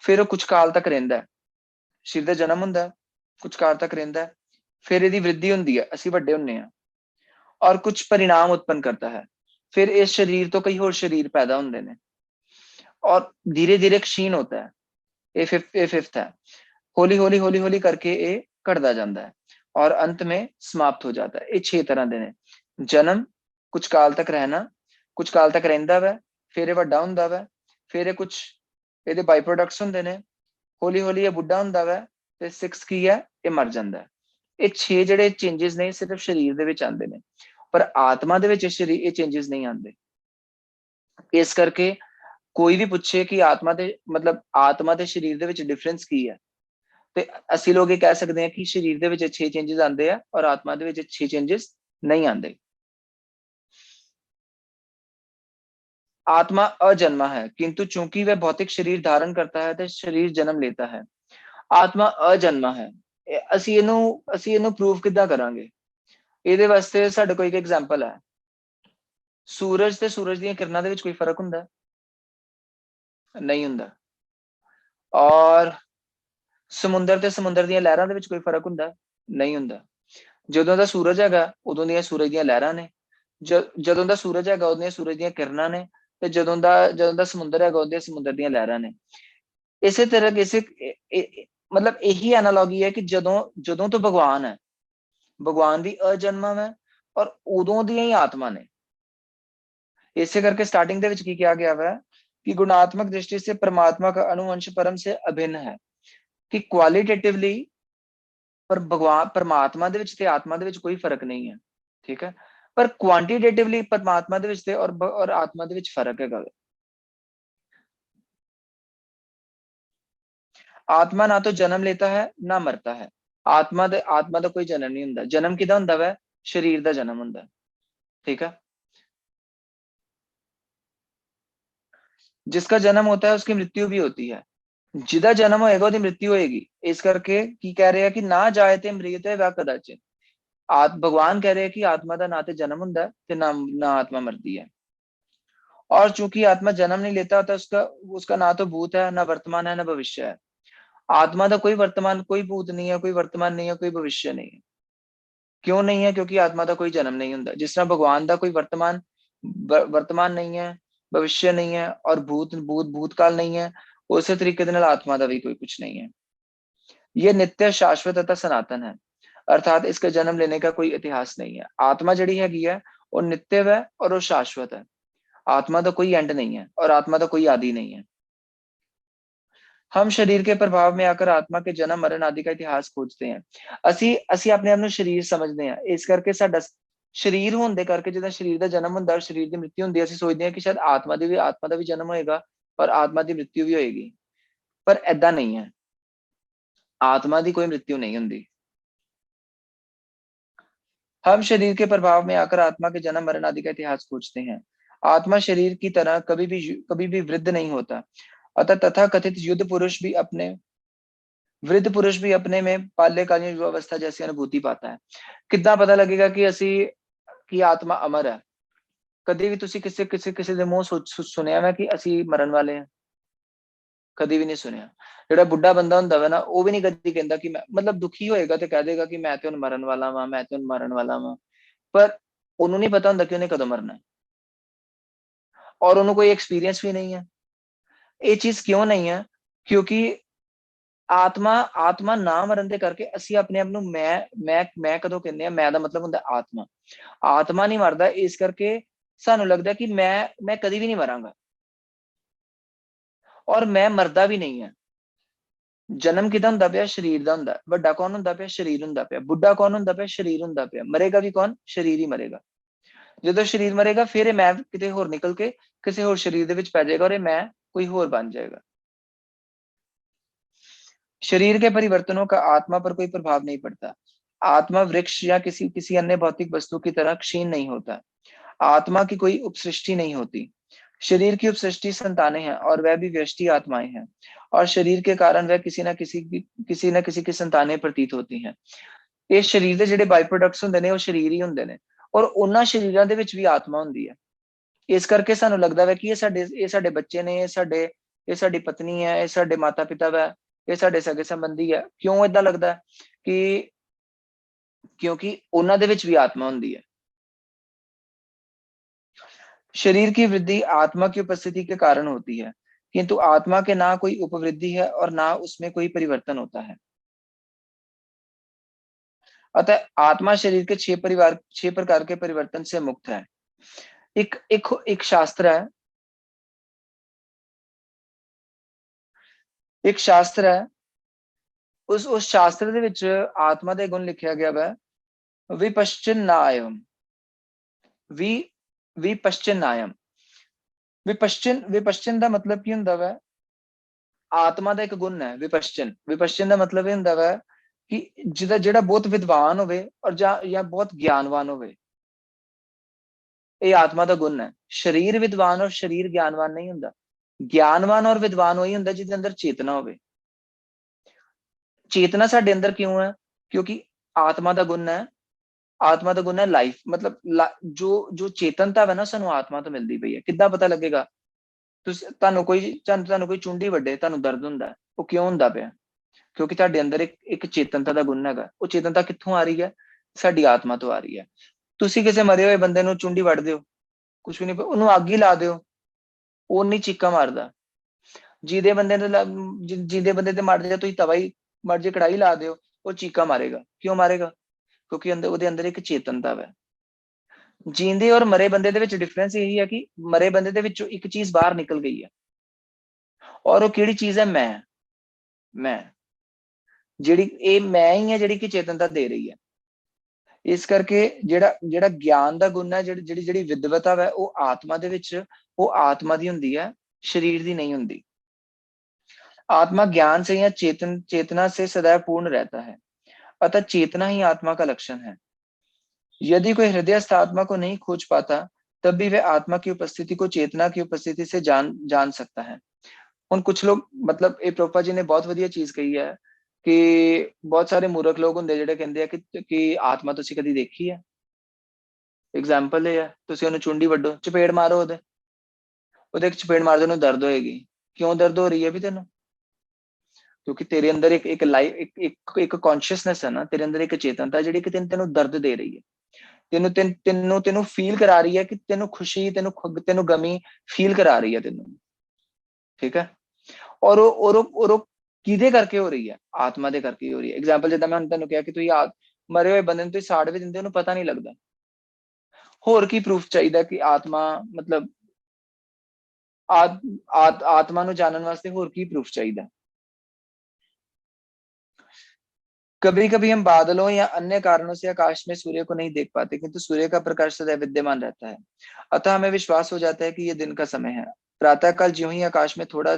[SPEAKER 1] ਫਿਰ ਉਹ ਕੁਝ ਕਾਲ ਤੱਕ ਰਹਿੰਦਾ ਹੈ, ਸਰੀਰ ਦਾ ਜਨਮ ਹੁੰਦਾ ਹੈ, ਕੁਝ ਕਾਲ ਤੱਕ ਰਹਿੰਦਾ ਹੈ, ਫਿਰ ਇਹਦੀ ਵ੍ਰਿद्धि ਹੁੰਦੀ ਹੈ, ਅਸੀਂ ਵੱਡੇ ਹੁੰਨੇ ਆ, ਔਰ ਕੁਝ परिणाम उत्पन्न करता है। फिर इस शरीर तो कई और शरीर पैदा होंगे ने और धीरे धीरे क्षीण होता है। ये फिफ्थ है। हौली हौली करके ये घटदा जाता है और अंत में समाप्त हो जाता है। ये 6 तरह ਦੇ ਨੇ। जन्म, कुछ काल तक रहना, कुछ काल तक ਰਹਿੰਦਾ ਵਾ, ਫਿਰ ਇਹ ਵੱਡਾ ਹੁੰਦਾ ਵਾ, ਫਿਰ ਇਹ ਕੁਝ ਇਹਦੇ ਬਾਈ ਪ੍ਰੋਡਕਟਸ ਹੁੰਦੇ ਨੇ, ਹੌਲੀ ਹੌਲੀ ਇਹ ਬੁੱਢਾ ਹੁੰਦਾ ਵਾ, ਤੇ 6 ਕੀ ਹੈ, ਇਹ ਮਰ ਜਾਂਦਾ ਹੈ। ਇਹ 6 ਜਿਹੜੇ ਚੇਂजेस ਨੇ ਸਿਰਫ ਸਰੀਰ ਦੇ ਵਿੱਚ ਆਉਂਦੇ ਨੇ, ਪਰ ਆਤਮਾ ਦੇ ਵਿੱਚ ਇਹ ਚੇਂजेस ਨਹੀਂ ਆਉਂਦੇ। ਇਸ ਕਰਕੇ ਕੋਈ ਵੀ ਪੁੱਛੇ ਕਿ ਆਤਮਾ ਦੇ ਮਤਲਬ ਆਤਮਾ ਤੇ ਸਰੀਰ ਦੇ ਵਿੱਚ ਡਿਫਰੈਂਸ ਕੀ ਹੈ, ਤੇ ਅਸੀਂ ਲੋਕ ਇਹ ਕਹਿ ਸਕਦੇ ਹਾਂ ਕਿ ਸਰੀਰ ਦੇ ਵਿੱਚ 6 ਚੇਂजेस ਆਉਂਦੇ ਆ ਔਰ ਆਤਮਾ ਦੇ ਵਿੱਚ 6 ਚੇਂजेस नहीं आते। आत्मा अजन्मा है, किंतु चूंकि वह भौतिक शरीर धारण करता है तो शरीर जन्म लेता है। आत्मा अजन्मा है। ਅਸੀਂ ਇਹਨੂੰ ਪ੍ਰੂਫ ਕਿੱਦਾਂ ਕਰਾਂਗੇ? ਇਹਦੇ ਵਾਸਤੇ ਸਾਡੇ ਕੋਲ ਇੱਕ ਐਗਜ਼ਾਮਪਲ ਹੈ। ਸੂਰਜ ਤੇ ਸੂਰਜ ਦੀਆਂ ਕਿਰਨਾਂ ਦੇ ਵਿੱਚ ਕੋਈ ਫਰਕ ਹੁੰਦਾ? ਨਹੀਂ ਹੁੰਦਾ। ਔਰ ਸਮੁੰਦਰ ਤੇ ਸਮੁੰਦਰ ਦੀਆਂ ਲਹਿਰਾਂ ਦੇ ਵਿੱਚ ਕੋਈ ਫਰਕ ਹੁੰਦਾ? ਨਹੀਂ ਹੁੰਦਾ। ਜਦੋਂ ਦਾ ਸੂਰਜ ਹੈਗਾ ਉਦੋਂ ਦੀਆਂ ਸੂਰਜ ਦੀਆਂ ਲਹਿਰਾਂ ਨੇ, ਜਦੋਂ ਦਾ ਸੂਰਜ ਹੈਗਾ ਉਹਦੀਆਂ ਸੂਰਜ ਦੀਆਂ ਕਿਰਨਾਂ ਨੇ, ਤੇ ਜਦੋਂ ਦਾ ਸਮੁੰਦਰ ਹੈਗਾ ਉਹਦੀਆਂ ਸਮੁੰਦਰ ਦੀਆਂ ਲਹਿਰਾਂ ਨੇ। ਇਸੇ ਤਰ੍ਹਾਂ ਮਤਲਬ ਇਹੀ ਐਨਾਲੋਗੀ ਹੈ ਕਿ ਜਦੋਂ ਤੋਂ ਭਗਵਾਨ ਹੈ, ਭਗਵਾਨ ਦੀ ਅਜਨਮਾ ਹੈ ਔਰ ਉਦੋਂ ਦੀਆਂ ਹੀ ਆਤਮਾ ਨੇ। ਇਸੇ ਕਰਕੇ स्टार्टिंग ਦੇ ਵਿੱਚ ਕੀ ਕਿਹਾ ਗਿਆ ਹੈ कि गुणात्मक दृष्टि से परमात्मा का अनुवंश परम से अभिन्न है, कि क्वालिटेटिवली पर भगवान परमात्मा ਦੇ ਵਿੱਚ ਤੇ ਆਤਮਾ ਦੇ ਵਿੱਚ ਕੋਈ ਫਰਕ ਨਹੀਂ ਹੈ, ਠੀਕ ਹੈ, ਪਰ ਕੁਆਂਟੀਟੇਟਿਵਲੀ परमात्मा ਦੇ ਵਿੱਚ ਤੇ ਔਰ ਆਤਮਾ ਦੇ ਵਿੱਚ ਫਰਕ ਹੈਗਾ। आत्मा ना तो जन्म लेता है ना मरता है। आत्मा ਦਾ ਕੋਈ ਜਨਮ ਨਹੀਂ ਹੁੰਦਾ। ਜਨਮ ਕਿਹਦਾ ਹੁੰਦਾ ਵੈ? ਸਰੀਰ ਦਾ ਜਨਮ ਹੁੰਦਾ, ठीक है। जिसका जन्म होता है उसकी मृत्यु भी होती है। ਜਿਹਦਾ ਜਨਮ ਹੋਏਗਾ ਉਹਦੀ ਮ੍ਰਿत्यु ਹੋਏਗੀ। ਇਸ ਕਰਕੇ ਕੀ ਕਹਿ ਰਿਹਾ ਕਿ ਨਾ ਜਾਏ ਤੇ ਮ੍ਰਿਤ ਵਾ ਕਦਾਚਿਤ। भगवान कह रहे हैं कि आत्मा का ना तो जन्म होंदा है ना आत्मा मरती है। और चूंकि आत्मा जन्म नहीं लेता तो उसका ना तो भूत है, ना वर्तमान है, ना भविष्य है। आत्मा का कोई वर्तमान, कोई भूत नहीं है, कोई वर्तमान नहीं है, कोई भविष्य नहीं है। क्यों नहीं है? क्योंकि आत्मा का कोई जन्म नहीं होंदा। जिस तरह भगवान का कोई वर्तमान नहीं है, भविष्य नहीं है और भूतकाल नहीं है, उसी तरीके के आत्मा का भी कोई कुछ नहीं है। यह नित्य, शाश्वत तथा सनातन है, अर्थात इसका जन्म लेने का कोई इतिहास नहीं है। आत्मा जड़ी हैगी है वो नित्य है और वो शाश्वत है। आत्मा का कोई एंड नहीं है और आत्मा का कोई आदि नहीं है। हम शरीर के प्रभाव में आकर आत्मा के जन्म मरण आदि का इतिहास खोजते हैं। ਅਸੀਂ ਆਪਣੇ ਆਪ ਨੂੰ ਸ਼ਰੀਰ ਸਮਝਦੇ ਹਾਂ। ਇਸ ਕਰਕੇ ਸਾਡਾ ਸ਼ਰੀਰ ਹੋਣ ਦੇ ਕਰਕੇ ਜਦੋਂ ਸ਼ਰੀਰ ਦਾ ਜਨਮ ਹੁੰਦਾ, ਸ਼ਰੀਰ ਦੀ ਮ੍ਰਿत्यु ਹੁੰਦੀ, ਅਸੀਂ ਸੋਚਦੇ ਹਾਂ ਕਿ ਸ਼ਾਇਦ ਆਤਮਾ ਦਾ ਵੀ ਜਨਮ ਹੋਏਗਾ और आत्मा की मृत्यु भी होएगी, पर ऐदा नहीं है। आत्मा की कोई मृत्यु नहीं होती। हम शरीर के प्रभाव में आकर आत्मा के जन्म मरण आदि का इतिहास खोजते हैं। आत्मा शरीर की तरह कभी भी वृद्ध नहीं होता। अतः तथा कथित वृद्ध पुरुष भी अपने में बाल्यकालीन युवावस्था जैसी अनुभूति पाता है। कितना पता लगेगा कि आत्मा अमर है? कभी भी तुसी किसी दे मुंह सुनिया मैं कि ਅਸੀਂ ਮਰਨ ਵਾਲੇ ਹਾਂ? ਕਦੀ ਵੀ ਨਹੀਂ ਸੁਣਿਆ। ਜਿਹੜਾ ਬੁੱਢਾ ਬੰਦਾ ਹੁੰਦਾ ਵਾ ਨਾ, ਉਹ ਵੀ ਨਹੀਂ ਕਦੀ ਕਹਿੰਦਾ ਕਿ ਮੈਂ ਮਤਲਬ ਦੁਖੀ ਹੋਏਗਾ ਤੇ ਕਹਿ ਦੇਗਾ ਕਿ ਮੈਂ ਤੇ ਹੁਣ ਮਰਨ ਵਾਲਾ ਵਾਂ, ਮੈਂ ਤੇ ਹੁਣ ਮਰਨ ਵਾਲਾ ਵਾਂ, ਪਰ ਉਹਨੂੰ ਨਹੀਂ ਪਤਾ ਹੁੰਦਾ ਕਿ ਉਹਨੇ ਕਦੋਂ ਮਰਨਾ ਹੈ ਔਰ ਉਹਨੂੰ ਕੋਈ ਐਕਸਪੀਰੀਅੰਸ ਵੀ ਨਹੀਂ ਹੈ। ਇਹ ਚੀਜ਼ ਕਿਉਂ ਨਹੀਂ ਹੈ? ਕਿਉਂਕਿ ਆਤਮਾ ਨਾ ਮਰਨ ਦੇ ਕਰਕੇ ਅਸੀਂ ਆਪਣੇ ਆਪ ਨੂੰ ਮੈਂ ਕਦੋਂ ਕਹਿੰਦੇ ਆ, ਮੈਂ ਦਾ ਮਤਲਬ ਹੁੰਦਾ ਆਤਮਾ ਨਹੀਂ ਮਰਦਾ। ਇਸ ਕਰਕੇ ਸਾਨੂੰ ਲੱਗਦਾ ਕਿ ਮੈਂ ਕਦੀ ਵੀ ਨਹੀਂ ਮਰਾਂਗਾ ਔਰ ਮੈਂ ਮਰਦਾ ਵੀ ਨਹੀਂ ਹੈ। ਜਨਮ ਕਿਹਦਾ ਹੁੰਦਾ ਪਿਆ? ਸਰੀਰ ਦਾ ਹੁੰਦਾ। ਵੱਡਾ ਕੌਣ ਹੁੰਦਾ ਪਿਆ? ਸਰੀਰ ਹੁੰਦਾ ਪਿਆ। ਬੁੱਢਾ ਕੌਣ ਹੁੰਦਾ ਪਿਆ? ਸਰੀਰ ਹੁੰਦਾ ਪਿਆ। ਮਰੇਗਾ ਵੀ ਕੌਣ? ਸਰੀਰ ਹੀ ਮਰੇਗਾ। ਜਦੋਂ ਸਰੀਰ ਮਰੇਗਾ ਫਿਰ ਇਹ ਮੈਂ ਕਿਤੇ ਹੋਰ ਨਿਕਲ ਕੇ ਕਿਸੇ ਹੋਰ ਸਰੀਰ ਦੇ ਵਿੱਚ ਪੈ ਜਾਏਗਾ ਔਰ ਇਹ ਮੈਂ कोई और बन जाएगा। शरीर के परिवर्तनों का आत्मा पर कोई प्रभाव नहीं पड़ता। आत्मा वृक्ष या किसी अन्य भौतिक वस्तु की तरह क्षीण नहीं होता। आत्मा की कोई उपसृष्टि नहीं होती। शरीर की उपसृष्टि संतानें हैं और वह भी व्यष्टि आत्माएं हैं और शरीर के कारण वह किसी न किसी की संतानें प्रतीत होती हैं। ਇਹ शरीर ਦੇ ਜਿਹੜੇ ਬਾਈ ਪ੍ਰੋਡਕਟਸ ਹੁੰਦੇ ਨੇ ਉਹ शरीर ਹੀ ਹੁੰਦੇ ਨੇ ਔਰ ਉਹਨਾਂ शरीਰਾਂ ਦੇ ਵਿੱਚ ਵੀ ਆਤਮਾ ਹੁੰਦੀ ਹੈ। ਇਸ ਕਰਕੇ ਸਾਨੂੰ ਲੱਗਦਾ ਹੈ ਕਿ ਇਹ ਸਾਡੇ ਬੱਚੇ ਨੇ, ਇਹ ਸਾਡੀ ਪਤਨੀ ਹੈ, ਇਹ ਸਾਡੇ ਮਾਤਾ ਪਿਤਾ ਹੈ, ਇਹ ਸਾਡੇ ਸਗੇ ਸੰਬੰਧੀ ਹੈ। ਕਿਉਂ ਇਦਾਂ ਲੱਗਦਾ? ਕਿ क्योंकि ਉਹਨਾਂ ਦੇ ਵਿੱਚ ਵੀ आत्मा ਹੁੰਦੀ है। शरीर की वृद्धि आत्मा की उपस्थिति के कारण होती है, किंतु आत्मा के ना कोई उपवृद्धि है और ना उसमें कोई परिवर्तन होता है। अतः आत्मा शरीर के 6 प्रकार के परिवर्तन से मुक्त है। एक एक एक शास्त्र है, एक शास्त्र है, उस शास्त्र ਦੇ ਵਿੱਚ ਆਤਮਾ ਦੇ ਗੁਣ ਲਿਖਿਆ ਗਿਆ ਵਾ, विपश्चिन्नायम वि विपश्चिन्नायम। विपश्चिन ਦਾ ਮਤਲਬ ਕੀ ਹੁੰਦਾ ਵਾ? ਆਤਮਾ ਦਾ ਇੱਕ ਗੁਣ ਹੈ ਵਿਪश्चिन ਦਾ ਮਤਲਬ ਇਹ ਹੁੰਦਾ ਵਾ ਕਿ ਜਿਹੜਾ ਬਹੁਤ ਵਿਦਵਾਨ ਹੋਵੇ ਔਰ ਜਾਂ ਬਹੁਤ ਗਿਆਨਵਾਨ ਹੋਵੇ, ਇਹ ਆਤਮਾ ਦਾ ਗੁਣ ਹੈ। ਸਰੀਰ ਵਿਦਵਾਨ ਔਰ ਸਰੀਰ ਗਿਆਨਵਾਨ ਨਹੀਂ ਹੁੰਦਾ। ਗਿਆਨਵਾਨ ਔਰ ਵਿਦਵਾਨ ਉਹੀ ਹੁੰਦਾ ਜਿਹਦੇ ਅੰਦਰ ਚੇਤਨਾ ਹੋਵੇ। चेतना साडे अंदर क्यों है? क्योंकि आत्मा का गुण है, आत्मा का गुण है लाइफ, मतलब जो चेतनता है ना सानू आत्मा तो मिलती पई है। किद्दां पता लगेगा? तुहानू कोई चुंडी वड्डे, तुहानू दर्द हुंदा है, वो क्यों हुंदा पिया? क्योंकि तुहाडे अंदर एक चेतनता का गुण हैगा। वो चेतनता कित्थों आ रही है? साडी आत्मा तो आ रही है। तुसी किसी मरे हुए बंदे नू चुंडी वड्ड दिओ, कुछ भी नहीं, उन्होंने अग ही ला दिओ, वो नहीं चीका मारदा। जीदे बंदे ते मर जाए, तुसीं तवा ही मर जे, कढ़ाई ला दो, वो चीका मारेगा। क्यों मारेगा? क्योंकि अंदर एक चेतनता है। जींदे और मरे बंदे दे विच डिफरेंस यही है कि मरे बंदे दे विचों एक चीज बाहर निकल गई है, और वो केड़ी चीज है? मैं जेड़ी ए मैं ही है जेड़ी की चेतनता दे रही है। इस करके जेड़ा जेड़ा ज्ञान दा गुण है, जेड़ी जेड़ी विद्वता है, वो आत्मा दे विच, वो आत्मा दी हुंदी है, शरीर दी नहीं हुंदी। आत्मा ज्ञान से या चेतना से सदैव पूर्ण रहता है, अतः चेतना ही आत्मा का लक्षण है। यदि कोई हृदयस्थ आत्मा को नहीं खोज पाता, तब भी वह आत्मा की उपस्थिति को चेतना की उपस्थिति से जान सकता है। उन कुछ लोग, मतलब ए प्रोपा जी ने बहुत वधिया चीज कही है कि बहुत सारे मूर्ख लोग होंगे जेडे कहते हैं कि आत्मा तुसी कदी देखी है। एग्जाम्पल ये है, तुसी उन्हें चुंडी वड्डो, चपेड़ मारो, ओदे चपेड़ मार दो, दर्द होएगी। क्यों दर्द हो रही है भी तेनों? क्योंकि तेरे अंदर एक लाइफ, एक कॉन्शियसनेस है ना, तेरे अंदर एक चेतनता जी कि तेन दर्द दे रही है, तेन फील करा रही है कि तेन खुशी, तेन गमी फील करा रही है तेन। ठीक है? और किदे करके हो रही है? आत्मा दे करके हो रही है। एग्जाम्पल जिदा मैं तेन कहा कि तुम मरे हुए बंदे तुम साड़ भी दिंदे, पता नहीं लगता। होर की प्रूफ चाहिए कि आत्मा, मतलब आत्मा नू जानने वास्ते होर की प्रूफ चाहिए? कभी कभी हम बादलों या अन्य कारणों से आकाश में सूर्य को नहीं देख पाते, किंतु सूर्य का प्रकाश सदैव विद्यमान रहता है। अतः हमें विश्वास हो जाता है कि यह दिन का समय है। प्रातःकाल ज्यों ही आकाश में थोड़ा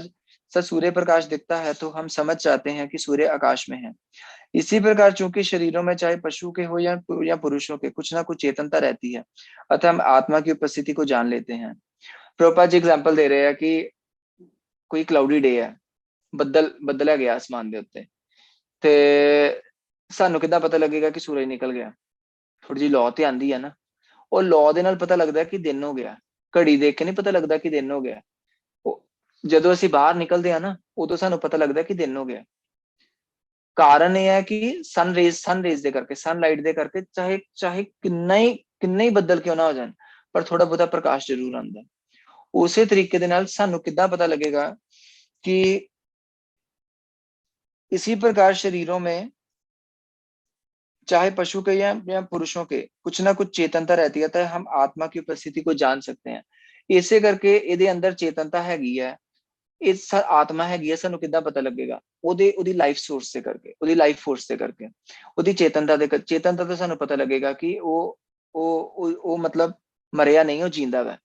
[SPEAKER 1] सा सूर्य प्रकाश दिखता है, तो हम समझ जाते हैं कि सूर्य आकाश में है। इसी प्रकार चूंकि शरीरों में चाहे पशु के हो या पुरुषों के, कुछ ना कुछ चेतनता रहती है, अतः हम आत्मा की उपस्थिति को जान लेते हैं। प्रोपा जी एग्जाम्पल दे रहे हैं कि कोई क्लाउडी डे है, बदल है गया आसमान के उत्ते, ते सानू किद्दां पता लगेगा कि सूरज निकल गया? थोड़ी जी लौ ते आंदी है ना, और लौ दे नाल पता लगदा है कि दिन हो गया। घड़ी देख के नहीं पता लगदा कि दिन हो गया। जदों असीं बाहर निकलदे हां ना, उदों सानू पता लगदा कि दिन हो गया। कारण यह है कि सनरेज दे करके, सनलाइट दे करके, चाहे चाहे किन्ना ही बदल क्यों ना हो जाए, पर थोड़ा बहुता प्रकाश जरूर आंदा है। उसे तरीके दे नाल सानू किद्दां पता लगेगा कि इसी प्रकार शरीरों में चाहे पशु के या पुरुषों के, कुछ ना कुछ चेतनता रहती है, तो हम आत्मा की उपस्थिति को जान सकते हैं। इसे करके ਇਹਦੇ अंदर चेतनता हैगी है, इस आत्मा हैगी है, सानू किद्दां पता लगेगा? ओदी लाइफ सोर्स से करके, ओदी लाइफ फोर्स से करके, ओदी चेतनता तो सानू पता लगेगा कि वो मतलब मरिया नहीं, वो जींदा है।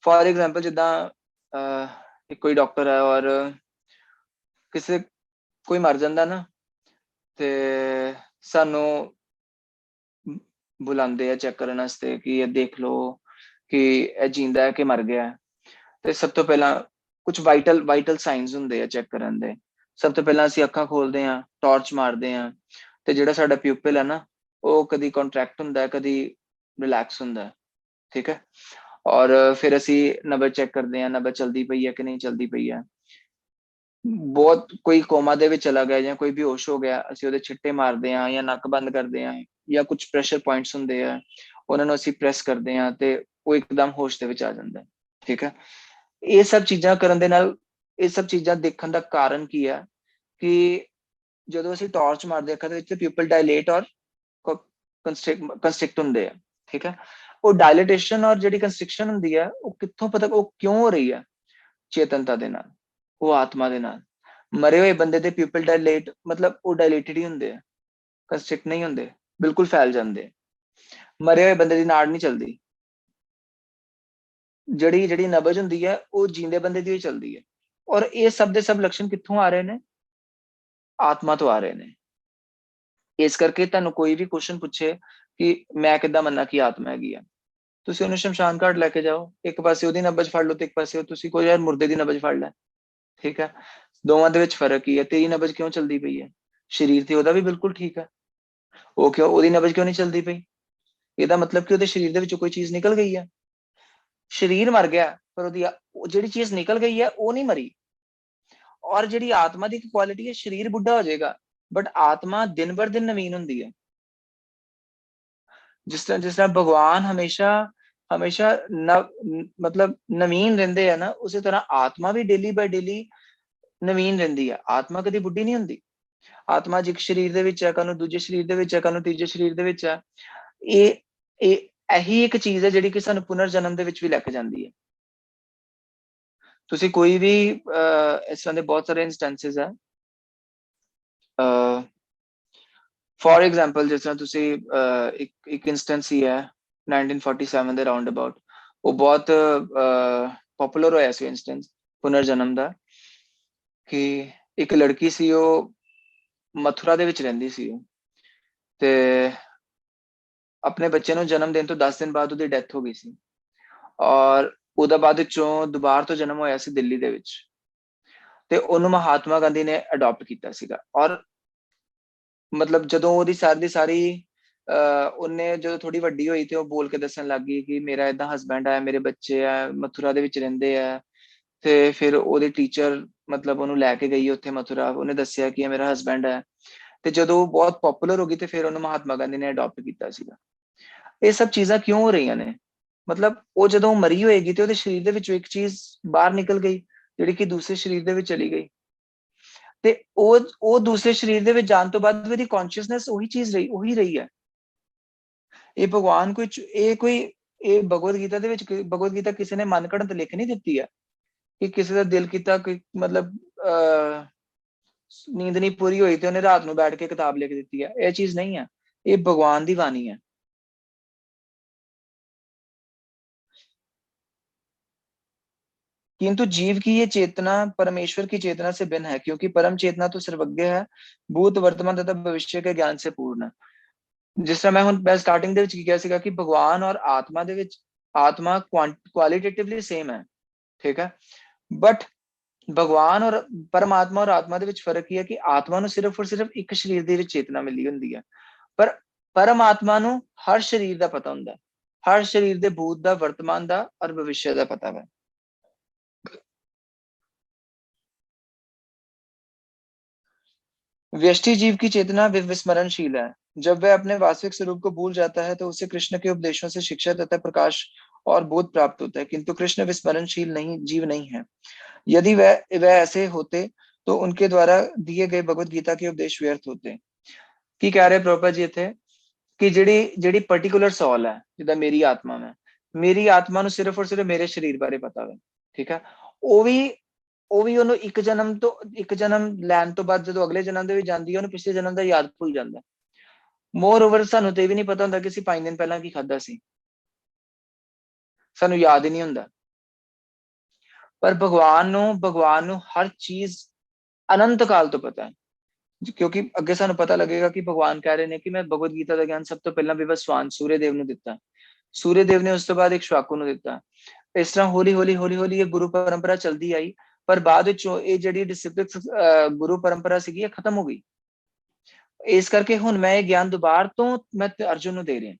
[SPEAKER 1] फॉर एग्जाम्पल जिदा कोई डॉक्टर है और किसी कोई मर जाता ना, ते सानू बुलाते हैं चेक करने वास्ते कि ये देख लो कि यह जींदा है कि मर गया है। तो सब तो पहला कुछ वाइटल साइंस होंगे हैं चेक करन दे। सब तो पहला असीं अखां खोलते हैं, टॉर्च मारते हैं, तो जिहड़ा साडा प्यूपिल है ना, वो कदी कॉन्ट्रैक्ट हुंदा है, कदी रिलैक्स हुंदा है। ठीक है? और फिर असीं नब्ज चेक करते हैं, नब्ज चलती पई है कि नहीं चलती पई है। बहुत कोई कोमा दे विच चला गया या कोई बेहोश हो गया, असीं उहदे छिट्टे मारते हैं या नक बंद करते हैं, या कुछ प्रैशर पॉइंट्स होंगे हैं, उन्होंने असीं प्रैस करते हैं, तो वो एकदम होश दे विच आ जाता है। ठीक है? ये सब चीज़ां करन दे नाल, ये सब चीज़ां देखण दा कारण की है कि जदों असीं टॉर्च मारदे अखां दे विच, प्यूपिल डायलेट और ਕੰਸਟ੍ਰਿਕਟ ਹੁੰਦੇ ਆ, ਠੀਕ ਹੈ। ਉਹ ਡਾਇਲੇਟੇਸ਼ਨ ਔਰ ਜਿਹੜੀ ਕੰਸਟ੍ਰਿਕਸ਼ਨ ਹੁੰਦੀ ਹੈ ਉਹ ਕਿੱਥੋਂ ਪਤਾ, ਉਹ ਕਿਉਂ ਹੋ ਰਹੀ ਹੈ? ਚੇਤਨਤਾ ਦੇ ਨਾਲ, ਉਹ ਆਤਮਾ ਦੇ ਨਾਲ। ਮਰੇ ਹੋਏ ਬੰਦੇ ਦੇ ਪਿਊਪਲ ਡਾਇਲੇਟ, ਮਤਲਬ ਉਹ ਡਾਇਲੇਟਡ ਹੀ ਹੁੰਦੇ ਆ, ਕੰਸਟ੍ਰਿਕਟ ਨਹੀਂ ਹੁੰਦੇ, ਬਿਲਕੁਲ ਫੈਲ ਜਾਂਦੇ। ਮਰੇ ਹੋਏ ਬੰਦੇ ਦੀ ਨਾੜ ਨਹੀਂ ਚਲਦੀ, ਜਿਹੜੀ ਨਬਜ ਹੁੰਦੀ ਹੈ ਉਹ ਜੀਂਦੇ ਬੰਦੇ ਦੀ ਹੀ ਚਲਦੀ ਹੈ। ਔਰ ਇਹ ਸਭ ਦੇ ਸਭ ਲੱਛਣ ਕਿੱਥੋਂ ਆ ਰਹੇ ਨੇ? ਆਤਮਾ ਤੋਂ ਆ ਰਹੇ ਨੇ। ਇਸ ਕਰਕੇ ਤੁਹਾਨੂੰ ਕੋਈ ਵੀ ਕੁਐਸਚਨ ਪੁੱਛੇ ਕਿ ਮੈਂ ਕਿੱਦਾਂ ਮੰਨਾਂ ਕਿ ਆਤਮਾ ਹੈਗੀ ਆ, ਤੁਸੀਂ ਉਹਨੂੰ ਸ਼ਮਸ਼ਾਨ ਘਾਟ ਲੈ ਕੇ ਜਾਓ, ਇੱਕ ਪਾਸੇ ਉਹਦੀ ਨਬਜ ਫੜ ਲਓ ਤੇ ਇੱਕ ਪਾਸੇ ਤੁਸੀਂ ਕੋਈ ਯਾਰ ਮੁਰਦੇ ਦੀ ਨਬਜ ਫੜ ਲੈ, ਠੀਕ ਹੈ। ਦੋਵਾਂ ਦੇ ਵਿੱਚ ਫਰਕ ਹੀ ਹੈ। ਤੇਰੀ ਨਬਜ ਕਿਉਂ ਚਲਦੀ ਪਈ ਹੈ? ਸਰੀਰ ਤੇ ਉਹਦਾ ਵੀ ਬਿਲਕੁਲ ਠੀਕ ਹੈ, ਉਹ ਕਿਉਂ, ਉਹਦੀ ਨਬਜ ਕਿਉਂ ਨਹੀਂ ਚਲਦੀ ਪਈ? ਇਹਦਾ ਮਤਲਬ ਕਿ ਉਹਦੇ ਸਰੀਰ ਦੇ ਵਿੱਚੋਂ ਕੋਈ ਚੀਜ਼ ਨਿਕਲ ਗਈ ਹੈ। ਸਰੀਰ ਮਰ ਗਿਆ ਪਰ ਉਹਦੀ ਜਿਹੜੀ ਚੀਜ਼ ਨਿਕਲ ਗਈ ਹੈ ਉਹ ਨਹੀਂ ਮਰੀ। ਔਰ ਜਿਹੜੀ ਆਤਮਾ ਦੀ ਕੁਆਲਿਟੀ ਹੈ, ਸਰੀਰ ਬੁੱਢਾ ਹੋ ਜਾਏਗਾ ਬਟ ਆਤਮਾ ਦਿਨ ਬਰ ਦਿਨ ਨਵੀਨ ਹੁੰਦੀ ਹੈ। ਜਿਸ ਤਰ੍ਹਾਂ ਭਗਵਾਨ ਹਮੇਸ਼ਾ ਮਤਲਬ ਨਵੀਨ ਰਹਿੰਦੇ ਆ ਨਾ, ਉਸੇ ਤਰ੍ਹਾਂ ਆਤਮਾ ਵੀ ਡੇਲੀ ਬਾਈ ਡੇਲੀ ਨਵੀਨ ਰਹਿੰਦੀ ਹੈ। ਆਤਮਾ ਕਦੀ ਬੁੱਢੀ ਨਹੀਂ ਹੁੰਦੀ। ਆਤਮਾ ਅੱਜ ਇੱਕ ਸਰੀਰ ਦੇ ਵਿੱਚ ਹੈ, ਕੱਲ ਨੂੰ ਦੂਜੇ ਸਰੀਰ ਦੇ ਵਿੱਚ ਹੈ, ਕੱਲ ਨੂੰ ਤੀਜੇ ਸਰੀਰ ਦੇ ਵਿੱਚ ਹੈ। ਇਹੀ ਇੱਕ ਚੀਜ਼ ਹੈ ਜਿਹੜੀ ਕਿ ਸਾਨੂੰ ਪੁਨਰ ਜਨਮ ਦੇ ਵਿੱਚ ਵੀ ਲੈ ਕੇ ਜਾਂਦੀ ਹੈ। ਤੁਸੀਂ ਕੋਈ ਵੀ ਇਸ ਤਰ੍ਹਾਂ ਦੇ ਬਹੁਤ ਸਾਰੇ ਇੰਸਟੈਂਸਸ ਹੈ। ਫॉर एग्जांपल ਜਿਸ ਤਰ੍ਹਾਂ ਤੁਸੀਂ ਇੱਕ ਇੰਸਟੈਂਸ ਹੀ ਹੈ 1947 ਦੇ ਰਾਉਂਡ ਅਬਾਊਟ, ਉਹ ਬਹੁਤ ਪਪੂਲਰ ਹੋਇਆ ਸੀ ਇੰਸਟੈਂਸ ਪੁਨਰ ਜਨਮ ਦਾ, ਕਿ ਇੱਕ ਲੜਕੀ ਸੀ, ਉਹ ਮਥੁਰਾ ਦੇ ਵਿੱਚ ਰਹਿੰਦੀ ਸੀ, ਤੇ ਆਪਣੇ ਬੱਚੇ ਨੂੰ ਜਨਮ ਦੇਣ ਤੋਂ 10 ਦਿਨ ਬਾਅਦ ਉਹਦੀ ਡੈਥ ਹੋ ਗਈ ਸੀ। ਔਰ ਉਹਦਾ ਬਾਅਦ ਵਿੱਚੋਂ ਦੁਬਾਰਾ ਤੋਂ ਜਨਮ ਹੋਇਆ ਸੀ ਦਿੱਲੀ ਦੇ ਵਿੱਚ, ਤੇ ਉਹਨੂੰ ਮਹਾਤਮਾ ਗਾਂਧੀ ਨੇ ਅਡਾਪਟ ਕੀਤਾ ਸੀਗਾ। ਔਰ ਮਤਲਬ ਜਦੋਂ ਉਹਦੀ ਸਾਰੀ ਉਹਨੇ ਜਦੋਂ ਥੋੜੀ ਵੱਡੀ ਹੋਈ ਤੇ ਉਹ ਬੋਲ ਕੇ ਦੱਸਣ ਲੱਗ ਗਈ ਕਿ ਮੇਰਾ ਏਦਾਂ ਹਸਬੈਂਡ ਹੈ, ਮੇਰੇ ਬੱਚੇ ਆ, ਮਥੁਰਾ ਦੇ ਵਿੱਚ ਰਹਿੰਦੇ ਆ। ਤੇ ਫਿਰ ਉਹਦੇ ਟੀਚਰ ਮਤਲਬ ਉਹਨੂੰ ਲੈ ਕੇ ਗਈ ਉੱਥੇ ਮਥੁਰਾ, ਉਹਨੇ ਦੱਸਿਆ ਕਿ ਇਹ ਮੇਰਾ ਹਸਬੈਂਡ ਹੈ। ਤੇ ਜਦੋਂ ਉਹ ਬਹੁਤ ਪਪੂਲਰ ਹੋ ਗਈ ਤੇ ਫਿਰ ਉਹਨੂੰ ਮਹਾਤਮਾ ਗਾਂਧੀ ਨੇ ਅਡਾਪਟ ਕੀਤਾ ਸੀਗਾ। ਇਹ ਸਭ ਚੀਜ਼ਾਂ ਕਿਉਂ ਹੋ ਰਹੀਆਂ ਨੇ? ਮਤਲਬ ਉਹ ਜਦੋਂ ਮਰੀ ਹੋਏਗੀ ਤੇ ਉਹਦੇ ਸਰੀਰ ਦੇ ਵਿੱਚੋਂ ਇੱਕ ਚੀਜ਼ ਬਾਹਰ ਨਿਕਲ ਗਈ ਜਿਹੜੀ ਕਿ ਦੂਸਰੇ ਸਰੀਰ ਦੇ ਵਿੱਚ ਚਲੀ ਗਈ, ਤੇ ਉਹ ਦੂਸਰੇ ਸਰੀਰ ਦੇ ਵਿੱਚ ਜਾਣ ਤੋਂ ਬਾਅਦ ਉਹਦੀ ਕੌਨਸ਼ੀਅਸਨੈਸ ਉਹੀ ਚੀਜ਼ ਰਹੀ, ਉਹੀ ਰਹੀ ਹੈ। ਇਹ ਭਗਵਾਨ ਇਹ ਭਗਵਦ ਗੀਤਾ ਦੇ ਵਿੱਚ, ਭਗਵਦ ਗੀਤਾ ਕਿਸੇ ਨੇ ਮਨ ਘੜਤ ਲਿਖ ਨਹੀਂ ਦਿੱਤੀ ਹੈ ਕਿ ਕਿਸੇ ਦਾ ਦਿਲ ਕੀਤਾ ਕਿ ਮਤਲਬ ਨੀਂਦ ਨਹੀਂ ਪੂਰੀ ਹੋਈ ਤੇ ਉਹਨੇ ਰਾਤ ਨੂੰ ਬੈਠ ਕੇ ਕਿਤਾਬ ਲਿਖ ਦਿੱਤੀ ਹੈ। ਇਹ ਚੀਜ਼ ਨਹੀਂ ਹੈ, ਇਹ ਭਗਵਾਨ ਦੀ ਬਾਣੀ है। किंतु जीव की ये चेतना परमेश्वर की चेतना से भिन्न है, क्योंकि परम चेतना तो सर्वज्ञ है, भूत वर्तमान तथा भविष्य के ज्ञान से पूर्ण है। जिस तरह मैं स्टार्टिंग ਦੇ ਵਿੱਚ ਕੀ ਕਿਹਾ ਸੀਗਾ ਕਿ ਭਗਵਾਨ ਔਰ ਆਤਮਾ ਦੇ ਵਿੱਚ, ਆਤਮਾ ਕੁਆਲਿਟੇਟਿਵਲੀ ਸੇਮ ਹੈ, ਠੀਕ ਹੈ, ਬਟ ਭਗਵਾਨ ਔਰ ਪਰਮਾਤਮਾ ਔਰ ਆਤਮਾ ਦੇ ਵਿੱਚ ਫਰਕ ਇਹ ਹੈ ਕਿ ਆਤਮਾ ਨੂੰ ਸਿਰਫ ਔਰ ਸਿਰਫ ਇੱਕ ਸਰੀਰ ਦੇ ਵਿੱਚ ਚੇਤਨਾ ਮਿਲੀ ਹੁੰਦੀ ਹੈ, ਪਰ ਪਰਮਾਤਮਾ ਨੂੰ ਹਰ ਸਰੀਰ ਦਾ ਪਤਾ ਹੁੰਦਾ, ਹਰ ਸਰੀਰ ਦੇ ਭੂਤ ਦਾ, ਵਰਤਮਾਨ ਦਾ ਔਰ ਭਵਿष्य ਦਾ ਪਤਾ ਹੈ। व्यष्टि जीव की चेतना विस्मरणशील है। जब वह अपने वास्तविक स्वरूप को भूल जाता है तो उसे कृष्ण के उपदेशों से शिक्षा तथा प्रकाश और बोध प्राप्त होता है, किंतु कृष्ण विस्मरणशील नहीं, जीव नहीं है। यदि वह ऐसे होते तो उनके द्वारा दिए गए भगवत गीता के उपदेश व्यर्थ होते। की कह रहे प्रभुपाद जी थे कि ਜਿਹੜੀ पर्टिकुलर सॉल है, जिदा मेरी आत्मा में, मेरी आत्मा ਨੂੰ ਸਿਰਫ ਔਰ ਸਿਰਫ ਮੇਰੇ ਸਰੀਰ ਬਾਰੇ ਪਤਾ ਹੈ, ਠੀਕ ਹੈ। ਉਹ ਵੀ ਉਹਨੂੰ ਇੱਕ ਜਨਮ ਲੈਣ ਤੋਂ ਬਾਅਦ ਜਦੋਂ ਅਗਲੇ ਜਨਮ ਦੇ ਵਿੱਚ ਜਾਂਦੀ ਹੈ, ਉਹਨੂੰ ਪਿਛਲੇ ਜਨਮ ਦਾ ਯਾਦ ਭੁੱਲ ਜਾਂਦਾ। ਮੋਰ ਓਵਰ ਸਾਨੂੰ ਤੇ ਵੀ ਨਹੀਂ ਪਤਾ ਹੁੰਦਾ ਕਿ ਅਸੀਂ 5 ਦਿਨ ਪਹਿਲਾਂ ਕੀ ਖਾਧਾ ਸੀ, ਸਾਨੂੰ ਯਾਦ ਹੀ ਨਹੀਂ ਹੁੰਦਾ। ਪਰ ਭਗਵਾਨ ਨੂੰ ਹਰ ਚੀਜ਼ ਅਨੰਤ ਕਾਲ ਤੋਂ ਪਤਾ ਹੈ, ਕਿਉਂਕਿ ਅੱਗੇ ਸਾਨੂੰ ਪਤਾ ਲੱਗੇਗਾ ਕਿ ਭਗਵਾਨ ਕਹਿ ਰਹੇ ਨੇ ਕਿ ਮੈਂ ਭਗਵਦ ਗੀਤਾ ਦਾ ਗਿਆਨ ਸਭ ਤੋਂ ਪਹਿਲਾਂ ਵਿਵਸਵਾਨ ਸੂਰਯ ਦੇਵ ਨੂੰ ਦਿੱਤਾ, ਸੂਰਯ ਦੇਵ ਨੇ ਉਸ ਤੋਂ ਬਾਅਦ ਇੱਕ ਸ਼ਵਾਕੂ ਨੂੰ ਦਿੱਤਾ। ਇਸ ਤਰ੍ਹਾਂ ਹੌਲੀ ਹੌਲੀ ਇਹ ਗੁਰੂ ਪਰੰਪਰਾ ਚਲਦੀ ਆਈ, ਪਰ ਬਾਅਦ ਵਿੱਚੋਂ ਇਹ ਜਿਹੜੀ ਡਿਸਿਪਲਿਨ ਗੁਰੂ ਪਰੰਪਰਾ ਸੀਗੀ ਇਹ ਖਤਮ ਹੋ ਗਈ। ਇਸ ਕਰਕੇ ਹੁਣ ਮੈਂ ਇਹ ਗਿਆਨ ਦੁਬਾਰਾ ਤੋਂ ਮੈਂ ਅਰਜੁਨ ਨੂੰ ਦੇ ਰਿਹਾ।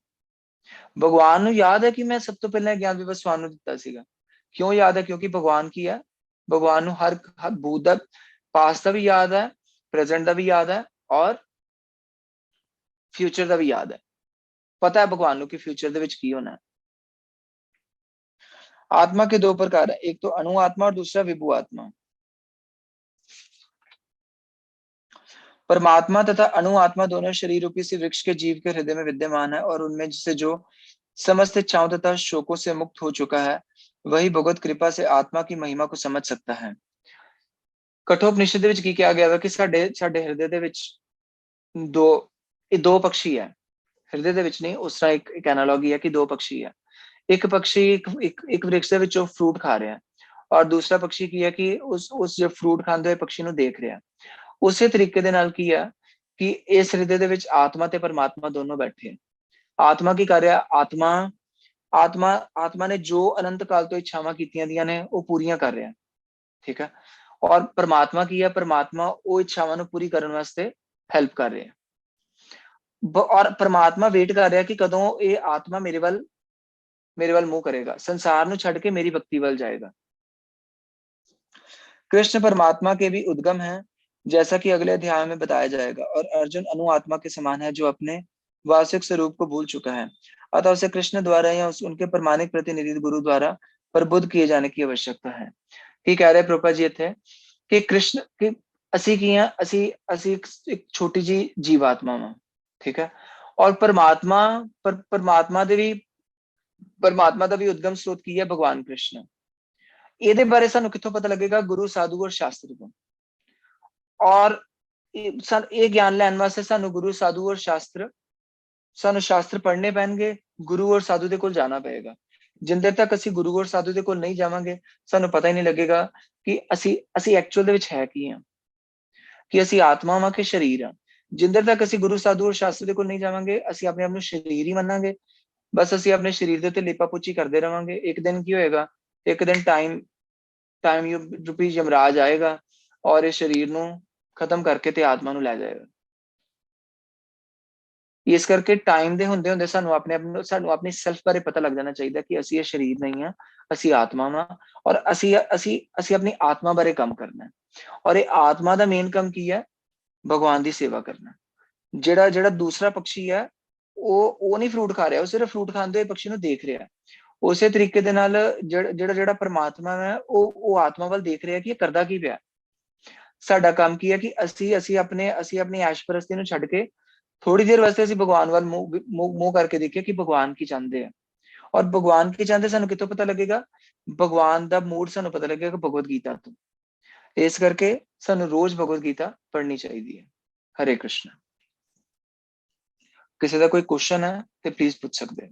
[SPEAKER 1] ਭਗਵਾਨ ਨੂੰ ਯਾਦ ਹੈ ਕਿ ਮੈਂ ਸਭ ਤੋਂ ਪਹਿਲਾਂ ਗਿਆਨ ਵਿਵਸਵਾਨ ਨੂੰ ਦਿੱਤਾ ਸੀਗਾ। ਕਿਉਂ ਯਾਦ ਹੈ? ਕਿਉਂਕਿ ਭਗਵਾਨ ਕੀ ਹੈ, ਭਗਵਾਨ ਨੂੰ ਹਰ ਭੂਤ ਦਾ, ਪਾਸਟ ਦਾ ਵੀ ਯਾਦ ਹੈ, ਪ੍ਰੈਜ਼ੈਂਟ ਦਾ ਵੀ ਯਾਦ ਹੈ ਔਰ ਫਿਊਚਰ ਦਾ ਵੀ ਯਾਦ ਹੈ। पता है भगवान को कि फ्यूचर ਦੇ ਵਿੱਚ ਕੀ ਹੋਣਾ है। आत्मा के दो प्रकार है, एक तो अणु आत्मा और दूसरा विभु आत्मा। परमात्मा तथा अणु आत्मा दोनों शरीर रूपी इसी वृक्ष के जीव के हृदय में विद्यमान है, और उनमें से जो समस्त इच्छाओं तथा शोकों से मुक्त हो चुका है वही भगवत कृपा से आत्मा की महिमा को समझ सकता है। कठोपनिषद ਦੇ ਵਿੱਚ ਕੀ ਕਿਹਾ ਗਿਆ ਹੈ ਕਿ ਸਾਡੇ ਹਿਰਦੇ ਦੇ ਵਿੱਚ ਦੋ ਪਕਸ਼ੀ ਹੈ। ਹਿਰਦੇ ਦੇ ਵਿੱਚ ਨਹੀਂ, ਉਸ ਤਰ੍ਹਾਂ ਇੱਕ ਐਨਾਲੋਗੀ ਹੈ ਕਿ ਦੋ ਪਕਸ਼ੀ ਹੈ। ਇੱਕ ਪਕਸ਼ੀ ਇੱਕ ਵ੍ਰਿਕਸ਼ ਦੇ ਵਿੱਚੋਂ ਫਰੂਟ ਖਾ ਰਿਹਾ, ਔਰ ਦੂਸਰਾ ਪਕਸ਼ੀ ਕੀ ਹੈ ਕਿ ਉਸ ਜੋ ਫਰੂਟ ਖਾਂਦੇ ਹੋਏ ਪਕਸ਼ੀ ਨੂੰ ਦੇਖ ਰਿਹਾ। ਉਸੇ ਤਰੀਕੇ ਦੇ ਨਾਲ ਕੀ ਹੈ ਕਿ ਇਸ ਹਿਰਦੇ ਦੇ ਵਿੱਚ ਆਤਮਾ ਤੇ ਪਰਮਾਤਮਾ ਦੋਨੋਂ ਬੈਠੇ ਹਨ। ਆਤਮਾ ਕੀ ਕਰ ਰਿਹਾ? ਆਤਮਾ ਨੇ ਜੋ ਅਨੰਤ ਕਾਲ ਤੋਂ ਇੱਛਾਵਾਂ ਕੀਤੀਆਂ ਦੀਆਂ ਨੇ ਉਹ ਪੂਰੀਆਂ ਕਰ ਰਿਹਾ, ਠੀਕ ਹੈ। ਔਰ ਪਰਮਾਤਮਾ ਕੀ ਹੈ? ਪਰਮਾਤਮਾ ਉਹ ਇੱਛਾਵਾਂ ਨੂੰ ਪੂਰੀ ਕਰਨ ਵਾਸਤੇ ਹੈਲਪ ਕਰ ਰਿਹਾ। ਔਰ ਪਰਮਾਤਮਾ ਵੇਟ ਕਰ ਰਿਹਾ ਕਿ ਕਦੋਂ ਇਹ ਆਤਮਾ ਮੇਰੇ ਵੱਲ ਮੂੰਹ ਕਰੇਗਾ, ਸੰਸਾਰ ਨੂੰ ਛੱਡ ਕੇ ਮੇਰੀ भक्ति ਵੱਲ जाएगा। कृष्ण परमात्मा के भी उद्गम है, जैसा कि अगले अध्याय में बताया जाएगा, और अर्जुन अनु आत्मा के समान है जो अपने वास्तविक स्वरूप को भूल चुका है, अतः उसे कृष्ण द्वारा या उनके प्रमाणिक प्रतिनिधि गुरु द्वारा प्रबुद्ध किए जाने की आवश्यकता है। ठीक कह रहे प्रभुपाद जी थे कि कृष्ण की ਅਸੀਂ ਕੀ ਆ, ਅਸੀਂ ਇੱਕ ਛੋਟੀ ਜੀ ਜੀਵਾਤਮਾ ਵਾਂ, ਠੀਕ ਹੈ। ਔਰ ਪਰਮਾਤਮਾ ਦਾ ਵੀ ਉਦਗਮ ਸਰੋਤ ਕੀ ਹੈ? ਭਗਵਾਨ ਕ੍ਰਿਸ਼ਨ। ਇਹਦੇ ਬਾਰੇ ਸਾਨੂੰ ਕਿੱਥੋਂ ਪਤਾ ਲੱਗੇਗਾ? ਗੁਰੂ, ਸਾਧੂ ਔਰ ਸ਼ਾਸਤਰ ਤੋਂ। ਔਰ ਇਹ ਗਿਆਨ ਲੈਣ ਵਾਸਤੇ ਸਾਨੂੰ ਗੁਰੂ, ਸਾਧੂ ਔਰ ਸਾਨੂੰ ਸ਼ਾਸਤਰ ਪੜ੍ਹਨੇ ਪੈਣਗੇ, ਗੁਰੂ ਔਰ ਸਾਧੂ ਦੇ ਕੋਲ ਜਾਣਾ ਪਏਗਾ। ਜਿੰਨ ਦੇਰ ਤੱਕ ਅਸੀਂ ਗੁਰੂ ਔਰ ਸਾਧੂ ਦੇ ਕੋਲ ਨਹੀਂ ਜਾਵਾਂਗੇ ਸਾਨੂੰ ਪਤਾ ਹੀ ਨਹੀਂ ਲੱਗੇਗਾ ਕਿ ਅਸੀਂ ਐਕਚੁਅਲ ਦੇ ਵਿੱਚ ਹੈ ਕੀ ਆ, ਕਿ ਅਸੀਂ ਆਤਮਾ ਵਾਂ ਕਿ ਸਰੀਰ ਆ। ਜਿੰਨ ਦੇਰ ਤੱਕ ਅਸੀਂ ਗੁਰੂ, ਸਾਧੂ ਔਰ ਸ਼ਾਸਤਰ ਦੇ ਕੋਲ ਨਹੀਂ ਜਾਵਾਂਗੇ ਅਸੀਂ ਆਪਣੇ ਆਪ ਨੂੰ ਸਰੀਰ ਹੀ ਮੰਨਾਂਗੇ। ਬਸ ਅਸੀਂ ਆਪਣੇ ਸਰੀਰ ਦੇ ਉੱਤੇ ਲੇਪਾ ਪੁੱਛੀ ਕਰਦੇ ਰਵਾਂਗੇ। ਇੱਕ ਦਿਨ ਕੀ ਹੋਏਗਾ? ਇੱਕ ਦਿਨ ਟਾਈਮ ਰੂਪੀ ਯਮਰਾਜ ਆਏਗਾ ਔਰ ਇਸ ਸਰੀਰ ਨੂੰ ਖਤਮ ਕਰਕੇ ਤੇ ਆਤਮਾ ਨੂੰ ਲੈ ਜਾਏਗਾ। ਇਸ ਕਰਕੇ ਟਾਈਮ ਦੇ ਹੁੰਦੇ ਹੁੰਦੇ ਸਾਨੂੰ ਆਪਣੀ ਸੈਲਫ ਬਾਰੇ ਪਤਾ ਲੱਗ ਜਾਣਾ ਚਾਹੀਦਾ ਕਿ ਅਸੀਂ ਇਹ ਸਰੀਰ ਨਹੀਂ ਆ, ਅਸੀਂ ਆਤਮਾ ਵਾਂ, ਔਰ ਅਸੀਂ ਆਪਣੀ ਆਤਮਾ ਬਾਰੇ ਕੰਮ ਕਰਨਾ। ਔਰ ਇਹ ਆਤਮਾ ਦਾ ਮੇਨ ਕੰਮ ਕੀ ਹੈ? ਭਗਵਾਨ ਦੀ ਸੇਵਾ ਕਰਨਾ। ਜਿਹੜਾ ਦੂਸਰਾ ਪਕਸ਼ੀ ਹੈ ਉਹ ਨਹੀਂ ਫਰੂਟ ਖਾ ਰਿਹਾ, ਉਹ ਸਿਰਫ ਫਰੂਟ ਖਾਂਦੇ ਹੋਏ ਪਕਸ਼ੀ ਨੂੰ ਦੇਖ ਰਿਹਾ। ਉਸੇ ਤਰੀਕੇ ਦੇ ਨਾਲ ਜਿਹੜਾ ਪਰਮਾਤਮਾ ਹੈ ਉਹ ਆਤਮਾ ਵੱਲ ਦੇਖ ਰਿਹਾ ਕਿ ਇਹ ਕਰਦਾ ਕੀ ਪਿਆ। ਸਾਡਾ ਕੰਮ ਕੀ ਹੈ ਕਿ ਅਸੀਂ ਆਪਣੀ ਐਸ਼ਪਰਸਤੀ ਨੂੰ ਛੱਡ ਕੇ ਥੋੜੀ ਦੇਰ ਵਾਸਤੇ ਅਸੀਂ ਭਗਵਾਨ ਵੱਲ ਮੂੰਹ ਕਰਕੇ ਦੇਖੀਏ ਕਿ ਭਗਵਾਨ ਕੀ ਚਾਹੁੰਦੇ ਆ। ਔਰ ਭਗਵਾਨ ਕੀ ਚਾਹੁੰਦੇ ਸਾਨੂੰ ਕਿੱਥੋਂ ਪਤਾ ਲੱਗੇਗਾ? ਭਗਵਾਨ ਦਾ ਮੂਡ ਸਾਨੂੰ ਪਤਾ ਲੱਗੇਗਾ ਭਗਵਦ ਗੀਤਾ ਤੋਂ। ਇਸ ਕਰਕੇ ਸਾਨੂੰ ਰੋਜ਼ ਭਗਵਦ ਗੀਤਾ ਪੜ੍ਹਨੀ ਚਾਹੀਦੀ ਹੈ। ਹਰੇ ਕ੍ਰਿਸ਼ਨ। ਕਿਸੇ ਦਾ ਕੋਈ ਕੁਐਸਚਨ ਹੈ ਤੇ ਪਲੀਜ਼ ਪੁੱਛ ਸਕਦੇ ਹੋ।